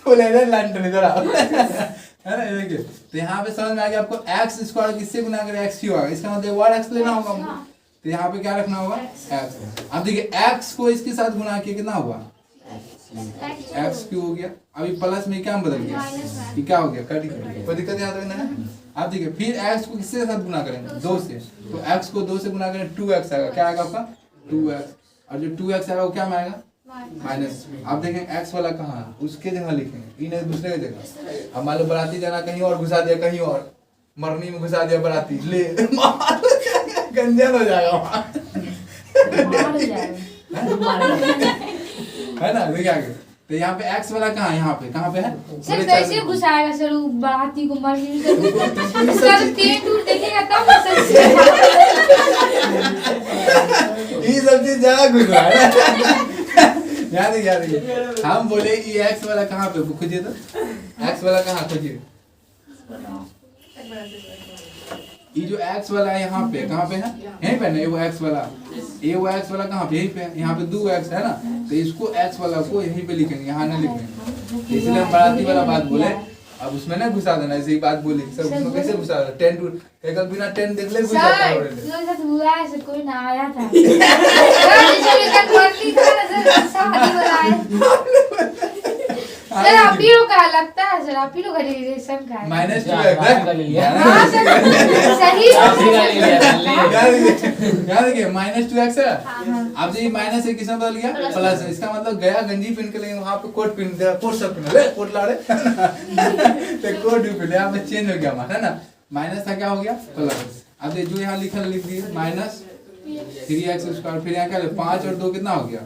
बोले लंटन इधर आओ है ना। देखिए तो यहाँ पे समझ में आ गया आपको, x² किससे गुना करें x³ आएगा, इसका मतलब और x लेना होगा हमको, तो यहाँ पे क्या रखना होगा x। अब देखिए x को इसके साथ गुना किया कितना हुआ एक्स क्यू हो गया। अभी प्लस में क्या बदल गया, ये क्या हो गया, कट गया। कोई दिक्कत याद रखना है। आप देखिए फिर एक्स को किसके साथ गुना करेंगे, 2 से, तो एक्स को 2 से गुना करें 2x आएगा, क्या आएगा आपका 2x, और जो 2x आएगा वो क्या में आएगा माइनस। आप देखें एक्स वाला कहाँ है, उसके जगह लिखेंगे, इन दूसरे की जगह। अब मान लो बराती जाना कहीं और घुसा दिया, कहीं और मरनी में घुसा दिया बराती, ले गंजन हो जाएगा है ना। देखिए आगे, तो यहाँ पे एक्स वाला कहाँ है, यहाँ पे है सर कैसे घुसाएगा सर वो बाराती को मरने सर तेल टूट देखेगा तब ये सब चीज ज्यादा घुस रहा है। याद है हम बोले ये एक्स वाला कहाँ पे खोजिए, तो एक्स वाला कहाँ खोजिए, ये जो x वाला है यहाँ पे कहाँ पे है, यहीं पे ना, वो x वाला कहाँ पे, यहीं पे है, यहाँ पे 2x है ना, तो इसको x वाला को यहीं पे लिखेंगे, यहाँ ना लिखेंगे। इसलिए हम बाराती वाला बात बोले, अब उसमें ना घुसा देना, ऐसे ही बात बोली सर, उसमें कैसे घुसा देना, 10 टू कल बिना 10 देख ले घुस जाता है। सर साथ हुआ है सर, कोई ना आया था सर, जब कल भर्ती था ना सर, शादी वाला है सर, आप ही लोग का लगता है सर, आप ही लोग का रिलेशन का है माइनस 2 हाँ सर सही याद है माइनस 2x है। अब जो ये माइनस है किसमें बदल गया, प्लस है, इसका मतलब गया गंजी पहन के, लेकिन वहाँ पे कोट पहन दिया, कोट सब पहन ले, कोट ला रहे तो कोट भी पहन, यहाँ पे चेंज हो गया हमारा, है ना, माइनस था क्या हो गया प्लस। अब जो यहाँ लिखा लिख दिए माइनस 3x², फिर यहाँ क्या 5 और 2 कितना हो गया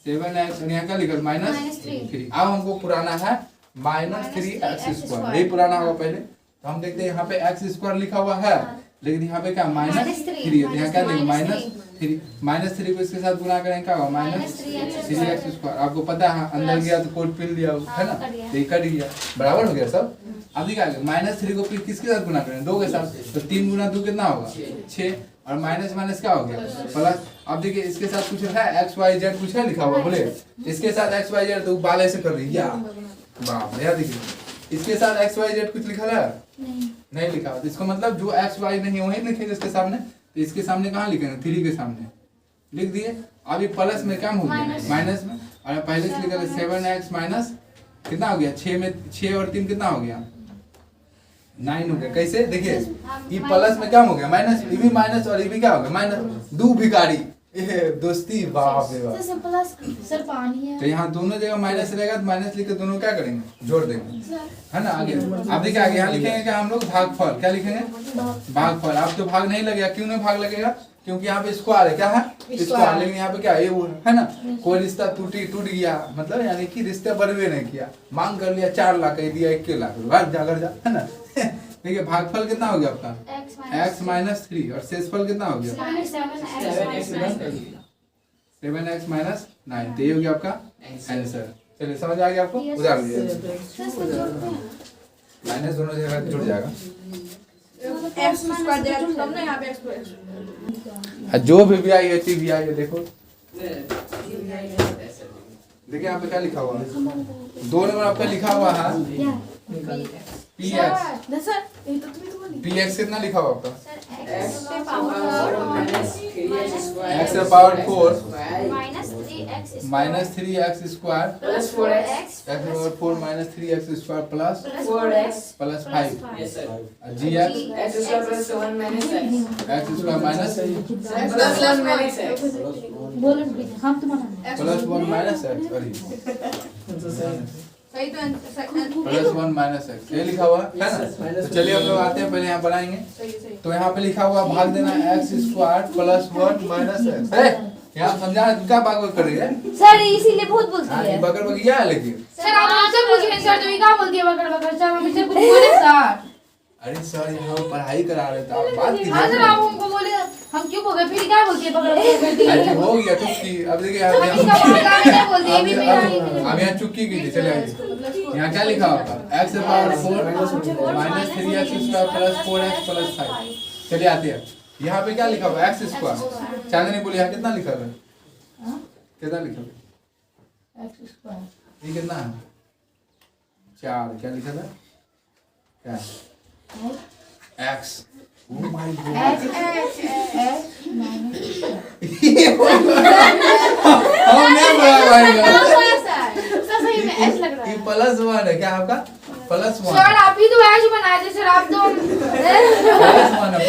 7x, और यहाँ क्या लिखा -3। अब हमको पुराना है -3x², यही पुराना होगा पहले, तो हम देखते हैं यहाँ पे x² लिखा हुआ है, लेकिन यहाँ पे क्या -3 है, यहाँ क्या लिखा -3 को इसके साथ गुना करें क्या होगा -3x²। आपको पता है अंदर गया तो कोड पिन लिया है ना, तो ये कट गया, बराबर हो गया सब। अब देखिए -3 को फिर किसके साथ गुना करें, 2 के साथ, तो 3 गुना 2 कितना होगा 6, और माइनस माइनस क्या हो गया प्लस। अब देखिए इसके साथ कुछ है एक्स वाई जेड कुछ है लिखा हुआ, बोले इसके साथ एक्स वाई जेड, तो बाल ऐसे कर रही है बाप रे, देखिए इसके साथ एक्स वाई जेड कुछ लिखा है नहीं लिखा, तो इसका मतलब जो एक्स वाई नहीं वही लिखेंगे इसके सामने, तो इसके सामने कहाँ लिखेंगे 3 के सामने लिख दिए। अभी प्लस में क्या हो गया माइनस में, और पहले से लिखा 7x माइनस कितना हो गया 6 में 6 और 3 कितना हो गया 9 हो गया। कैसे देखिए ये प्लस में क्या हो गया माइनस, ये भी माइनस और ये भी क्या हो गया माइनस, दो भिखारी दोस्ती बाप रे बाप। सर प्लस सर पानी है, तो यहाँ दोनों जगह माइनस रहेगा, तो माइनस लिख के दोनों क्या करेंगे जोड़ देंगे, है ना। आगे आप देखिए आगे यहाँ लिखेंगे क्या हम लोग भागफल, क्या लिखेंगे भागफल। आप तो भाग नहीं लगेगा, क्यों नहीं भाग लगेगा, क्योंकि यहाँ पे स्क्वायर है, क्या है स्क्वायर, लेकिन यहाँ पे क्या है वो है ना, कोई रिश्ता टूट गया, मतलब यानी कि रिश्ते बर्बाद नहीं किया, मांग कर लिया 4 लाख कह दिया 1 लाख, भाग जा घर जा, है ना। देखिए भागफल कितना हो गया आपका x माइनस 3, और शेषफल कितना हो गया 7x माइनस 9, तो ये हो गया आपका आंसर। चलिए समझ आ गया आपको, उधार लीजिए माइनस दोनों जगह जुड़ जाएगा, जो भी आई है टी भी आई है। देखो देखिए यहाँ पे क्या लिखा हुआ है, 2 नंबर आपका लिखा हुआ है px कितना लिखा हुआ आपका x power 4 minus 3x² plus 4x x power 4 minus 3x² plus 4x plus 5 gx x² minus plus 1 minus x, plus 1 minus x, ये लिखा हुआ है ना। तो चलिए हम लोग आते हैं, पहले यहाँ बनाएंगे, तो यहाँ पे लिखा हुआ भाग देना x² प्लस 1 माइनस x, यहाँ समझा क्या भाग कर रही है सर, इसीलिए बहुत बोलती है बकर बकिया है, लेकिन सर आप हमसे पूछिए सर, तो ये क्या बोलती है बकर बकर, सर हम इससे कुछ बोले सर। अरे सर यहाँ पढ़ाई करा रहे थे, आप बात हाँ सर, आप हमको बोले हम क्यों बोले, फिर क्या बोलती है बकर बकर, हो गया चुटकी। अब देखिए अब यहाँ चुटकी कीजिए, चले आइए। यहाँ क्या लिखा होगा x power 4 minus 3x² plus 4x plus 5। चलिए आते हैं, यहाँ पे क्या लिखा हुआ x², चांदनी बोली यहाँ कितना लिखा है, कितना लिखा है ये कितना है 4, क्या लिखा था क्या x, oh my god हम नहीं बड़ा भाई ये +1 है क्या आपका +1 सर आप ही तो ऐसे बनाए थे सर आप तो +1 है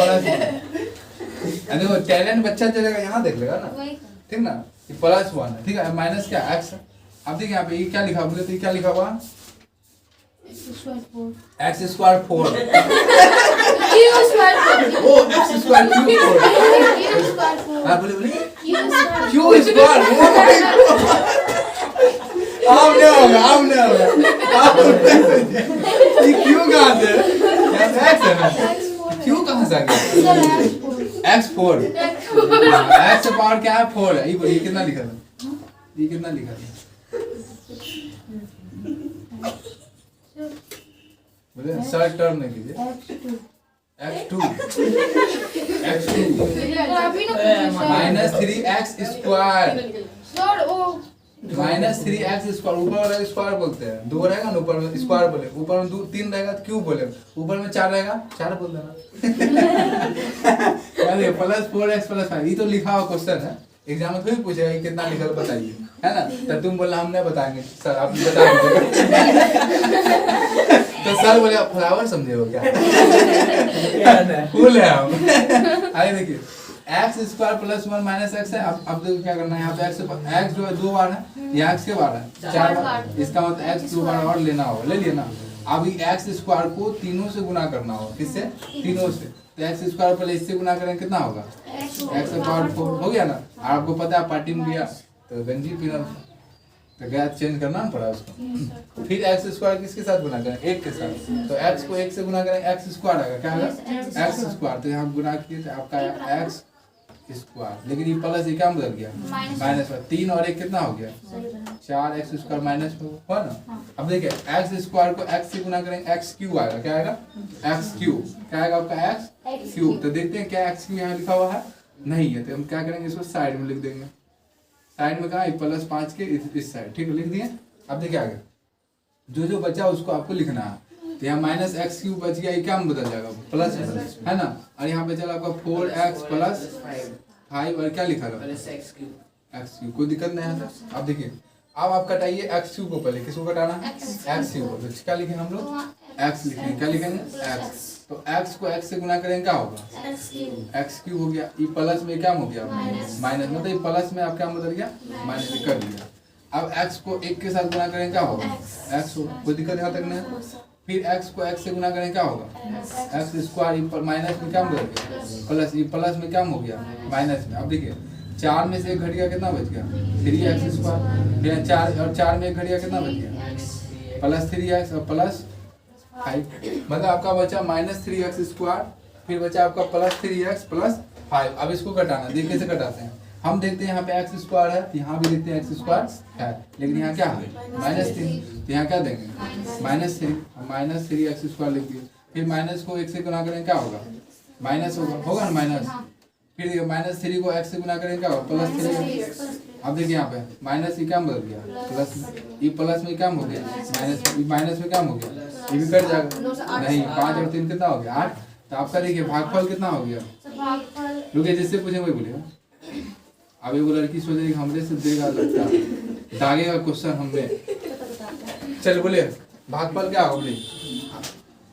+1 देखो टैलेंट बच्चा चलेगा यहाँ देख लेगा ना वही ठीक ना ये +1 है ठीक है माइनस क्या x है अब देखिए यहाँ पे ये क्या लिखा बोले तो ये क्या लिखा हुआ x स्क्वायर 4 ओ x स्क्वायर क्यूब 4 हाँ बोले q स्क्वायर आमने होगा ये q कहाँ से यहाँ से x है ना q कहाँ से आ गया x4 x से पावर क्या है 4 है ये कितना लिखा था ये कितना लिखा था बोले शॉर्ट टर्म नहीं लीजिए x2 -3x स्क्वायर सर ओ -3x स्क्वायर ऊपर वाला स्क्वायर बोलते हैं 2 रहेगा ना ऊपर में स्क्वायर बोले ऊपर में 3 रहेगा तो क्यूब बोले ऊपर में 4 रहेगा 4 बोल देना अरे +4x +5 ये तो लिखा हुआ क्वेश्चन है एग्जाम में थोड़ी पूछेगा कि कितना लिखा बताइए है ना तो तुम बोला हम नहीं बताएंगे सर आप बताएंगे तो सर बोले आप फ्लावर समझे हो क्या फूल है हम आगे देखिए x स्क्वायर +1 - x है अब देखो क्या करना है यहाँ पे x जो है 2 बार है ये x के बार है 4 बार इसका मतलब x 2 बार और लेना होगा ले लिया ना अब ये x स्क्वायर को तीनों से गुना करना होगा किससे तीनों से तो x स्क्वायर पहले इससे गुना करेंगे कितना होगा x पावर 4 हो गया ना और आपको पता है पार्टी में गया तो गंजी पीना तो गैस चेंज करना पड़ा उसको फिर x स्क्वायर किसके साथ गुना करें 1 के साथ तो x को 1 से गुना करें x स्क्वायर आएगा क्या आएगा x स्क्वायर तो यहाँ गुना किए तो आपका आया x स्क्वायर लेकिन ये प्लस ये क्या बदल गया माइनस 3 और 1 कितना हो गया 4x स्क्वायर माइनस हो ना अब देखिए x स्क्वायर को x से गुना करेंगे x क्यूब आएगा क्या आएगा x क्यूब क्या आएगा आपका x क्यूब तो देखते हैं क्या x क्यूब यहाँ लिखा हुआ है नहीं है तो हम क्या करेंगे इसको साइड में लिख देंगे साइड में कहा +5 के इस साइड ठीक है लिख दिए अब देखिए आगे जो बचा उसको आपको लिखना है तो यहाँ -x³ बच गया ये क्या में बदल जाएगा प्लस है ना और यहाँ पे चला आपका 4x + 5 और क्या लिखा था x³ कोई दिक्कत नहीं है अब देखिए अब आप कटाइए x³ को पहले किसको कटाना x³ को तो क्या लिखेंगे हम लोग x लिखेंगे क्या लिखेंगे x तो x को x से गुना करेंगे क्या होगा x³ हो गया ये प्लस में क्या हो गया माइनस मतलब ये प्लस में आप क्या बदल गया माइनस कर दिया अब x को 1 के साथ गुना करेंगे क्या होगा x होगा कोई दिक्कत यहाँ तक नहीं फिर x को x से गुना करेंगे क्या होगा x स्क्वायर माइनस में क्या बदल गया प्लस ये प्लस में क्या हो गया माइनस में अब देखिए 4 में से 1 घट गया कितना बच गया 3x स्क्वायर फिर 4 और 4 में 1 घट गया कितना बच गया +3x और +5 मतलब आपका बचा -3x स्क्वायर फिर बचा आपका +3x + 5 अब इसको घटाना देखिए कैसे घटाते हैं हम देखते हैं यहाँ पे x स्क्वायर है यहाँ भी देखते हैं x स्क्वायर है लेकिन यहाँ क्या है -3 तो यहाँ क्या देंगे -3x स्क्वायर लिख दिए फिर माइनस को 1 से गुना करें क्या होगा माइनस होगा ना माइनस फिर -3 को x से गुना करें क्या होगा +3 अब देखिए यहाँ पे माइनस ये क्या बदल गया प्लस ये प्लस में क्या हो गया माइनस में क्या हो गया ये भी कट जाएगा नहीं 5 और 3 कितना हो गया 8 तो आपका देखिए भागफल कितना हो गया रुकिए जिससे पूछे वही बोलेगा अब वो लड़की सोच रही हमरे से देगा लगता दागेगा क्वेश्चन हमने चल बोले भागफल क्या होगा बोले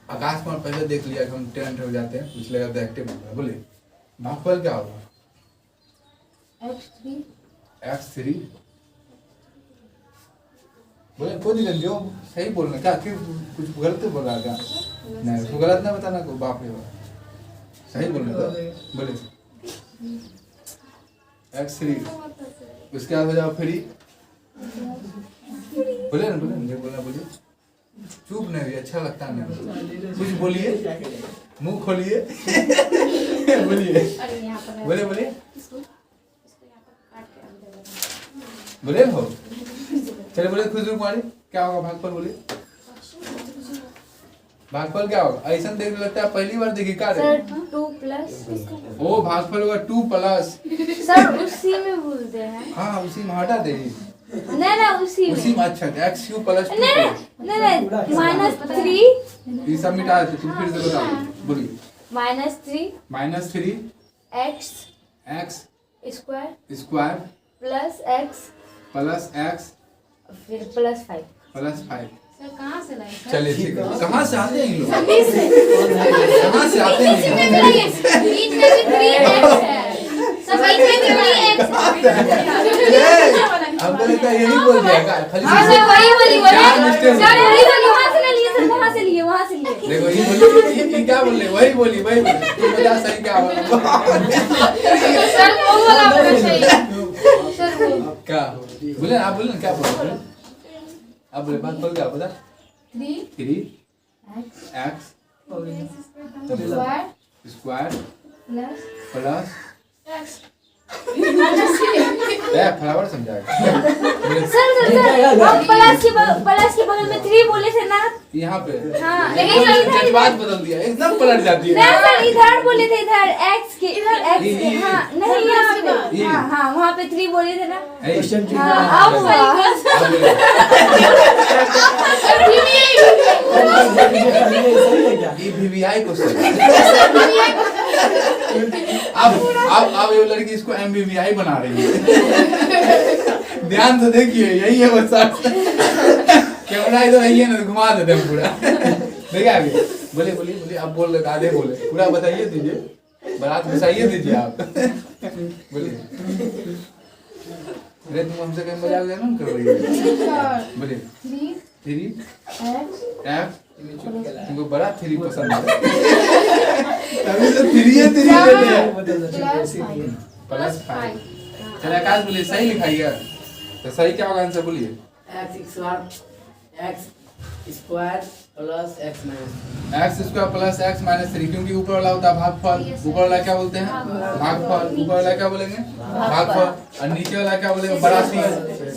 आकाश पर पहले देख लिया कि हम टेंट हो जाते हैं पिछले का एक्टिव होगा बोले भागफल क्या होगा x3 बोले कोई दिक्कत जो सही बोलना क्या कि कुछ गलत बोल रहा क्या नहीं उसको गलत ना बताना को बाप रे सही बोलना तो बोले x3 उसके बाद हो जाओ फ्री बोले ना मुझे बोलना बोलिए चुप नहीं रही अच्छा लगता नहीं कुछ बोलिए मुंह खोलिए बोलिए बोले बोले बोले हो चले बोले खुशबू कुमारी क्या होगा भागफल बोले भागफल क्या होगा ऐसा देखने लगता है पहली बार देखी क्या सर 2 प्लस ओ भागफल होगा 2 प्लस सर उसी में बोलते हैं हाँ उसी में हटा दे नहीं उसी में अच्छा x³ + 2 नहीं -3 ये सब मिटा दे तुम फिर से बता बोलिए -3 x स्क्वायर + x फिर फिर +5 +5 सर कहाँ से लाए सर? चलिए ठीक है, कहाँ से आते हैं ये लोग, सभी से। कहाँ से आते हैं ये लोग? बीच में भी 3x है। सर बीच में भी 3x है। अब बोले तो यही बोल दिया का खाली हाँ सर वही बोली चार mistake सर वही बोली, वहाँ से ले लिए सर, वहाँ से लिए, वहाँ से लिए। देखो ये बोली, ये क्या बोल रहे, वही बोली तू बता सही क्या बोला। सर वो वाला बोला सही। सर वो क्या बोले, आप बोले ना क्या बोले, आप बोले बात बोल क्या बता 3 x square square plus plus x। बराबर समझाएगा। सर हम प्लस के बगल में 3 बोले थे ना। यहाँ पे हाँ, लेकिन सर जज बात बदल दिया, एकदम पलट जाती है। नहीं सर इधर बोले थे, इधर x के x ये- के हाँ नहीं यहाँ पे ये- हाँ हाँ वहाँ पे 3 बोले थे ना। क्वेश्चन ठीक हाँ है अब हुआ। सही है क्या? ये VVI क्वेश्चन। अब ये लड़की इसको MVVI बना रही है। ध्यान से देखिए, यही है वो साथ। कैमरा इधर यही है ना, घुमा देते हैं पूरा। देखिए आगे बोले बोलिए बोलिए, आप बोल रहे आधे बोले, पूरा बताइए दीजिए, बारात घुसाइए दीजिए आप। बोलिए अरे तुम हमसे कहीं मजाक ना कर रही है। बोलिए 3 f तुमको बड़ा 3 पसंद है, तभी तो 3 लेते हैं प्लस 5। चलिए आकाश बोलिए सही लिखाइए, तो सही क्या होगा आंसर बोलिए। x square plus x minus x square plus x minus 3, क्योंकि ऊपर वाला होता है भागफल, ऊपर वाला क्या बोलते हैं भागफल, ऊपर वाला क्या बोलेंगे भागफल, और नीचे वाला क्या बोलेंगे बराती।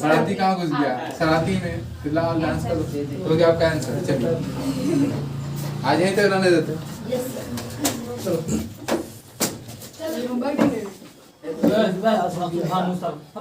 बराती कहाँ घुस गया, सराती में। फिलहाल डांस करो तो क्या आपका आंसर। चलिए आज यहीं तक रहने देते हैं। बस बस हाँ मुस्तफा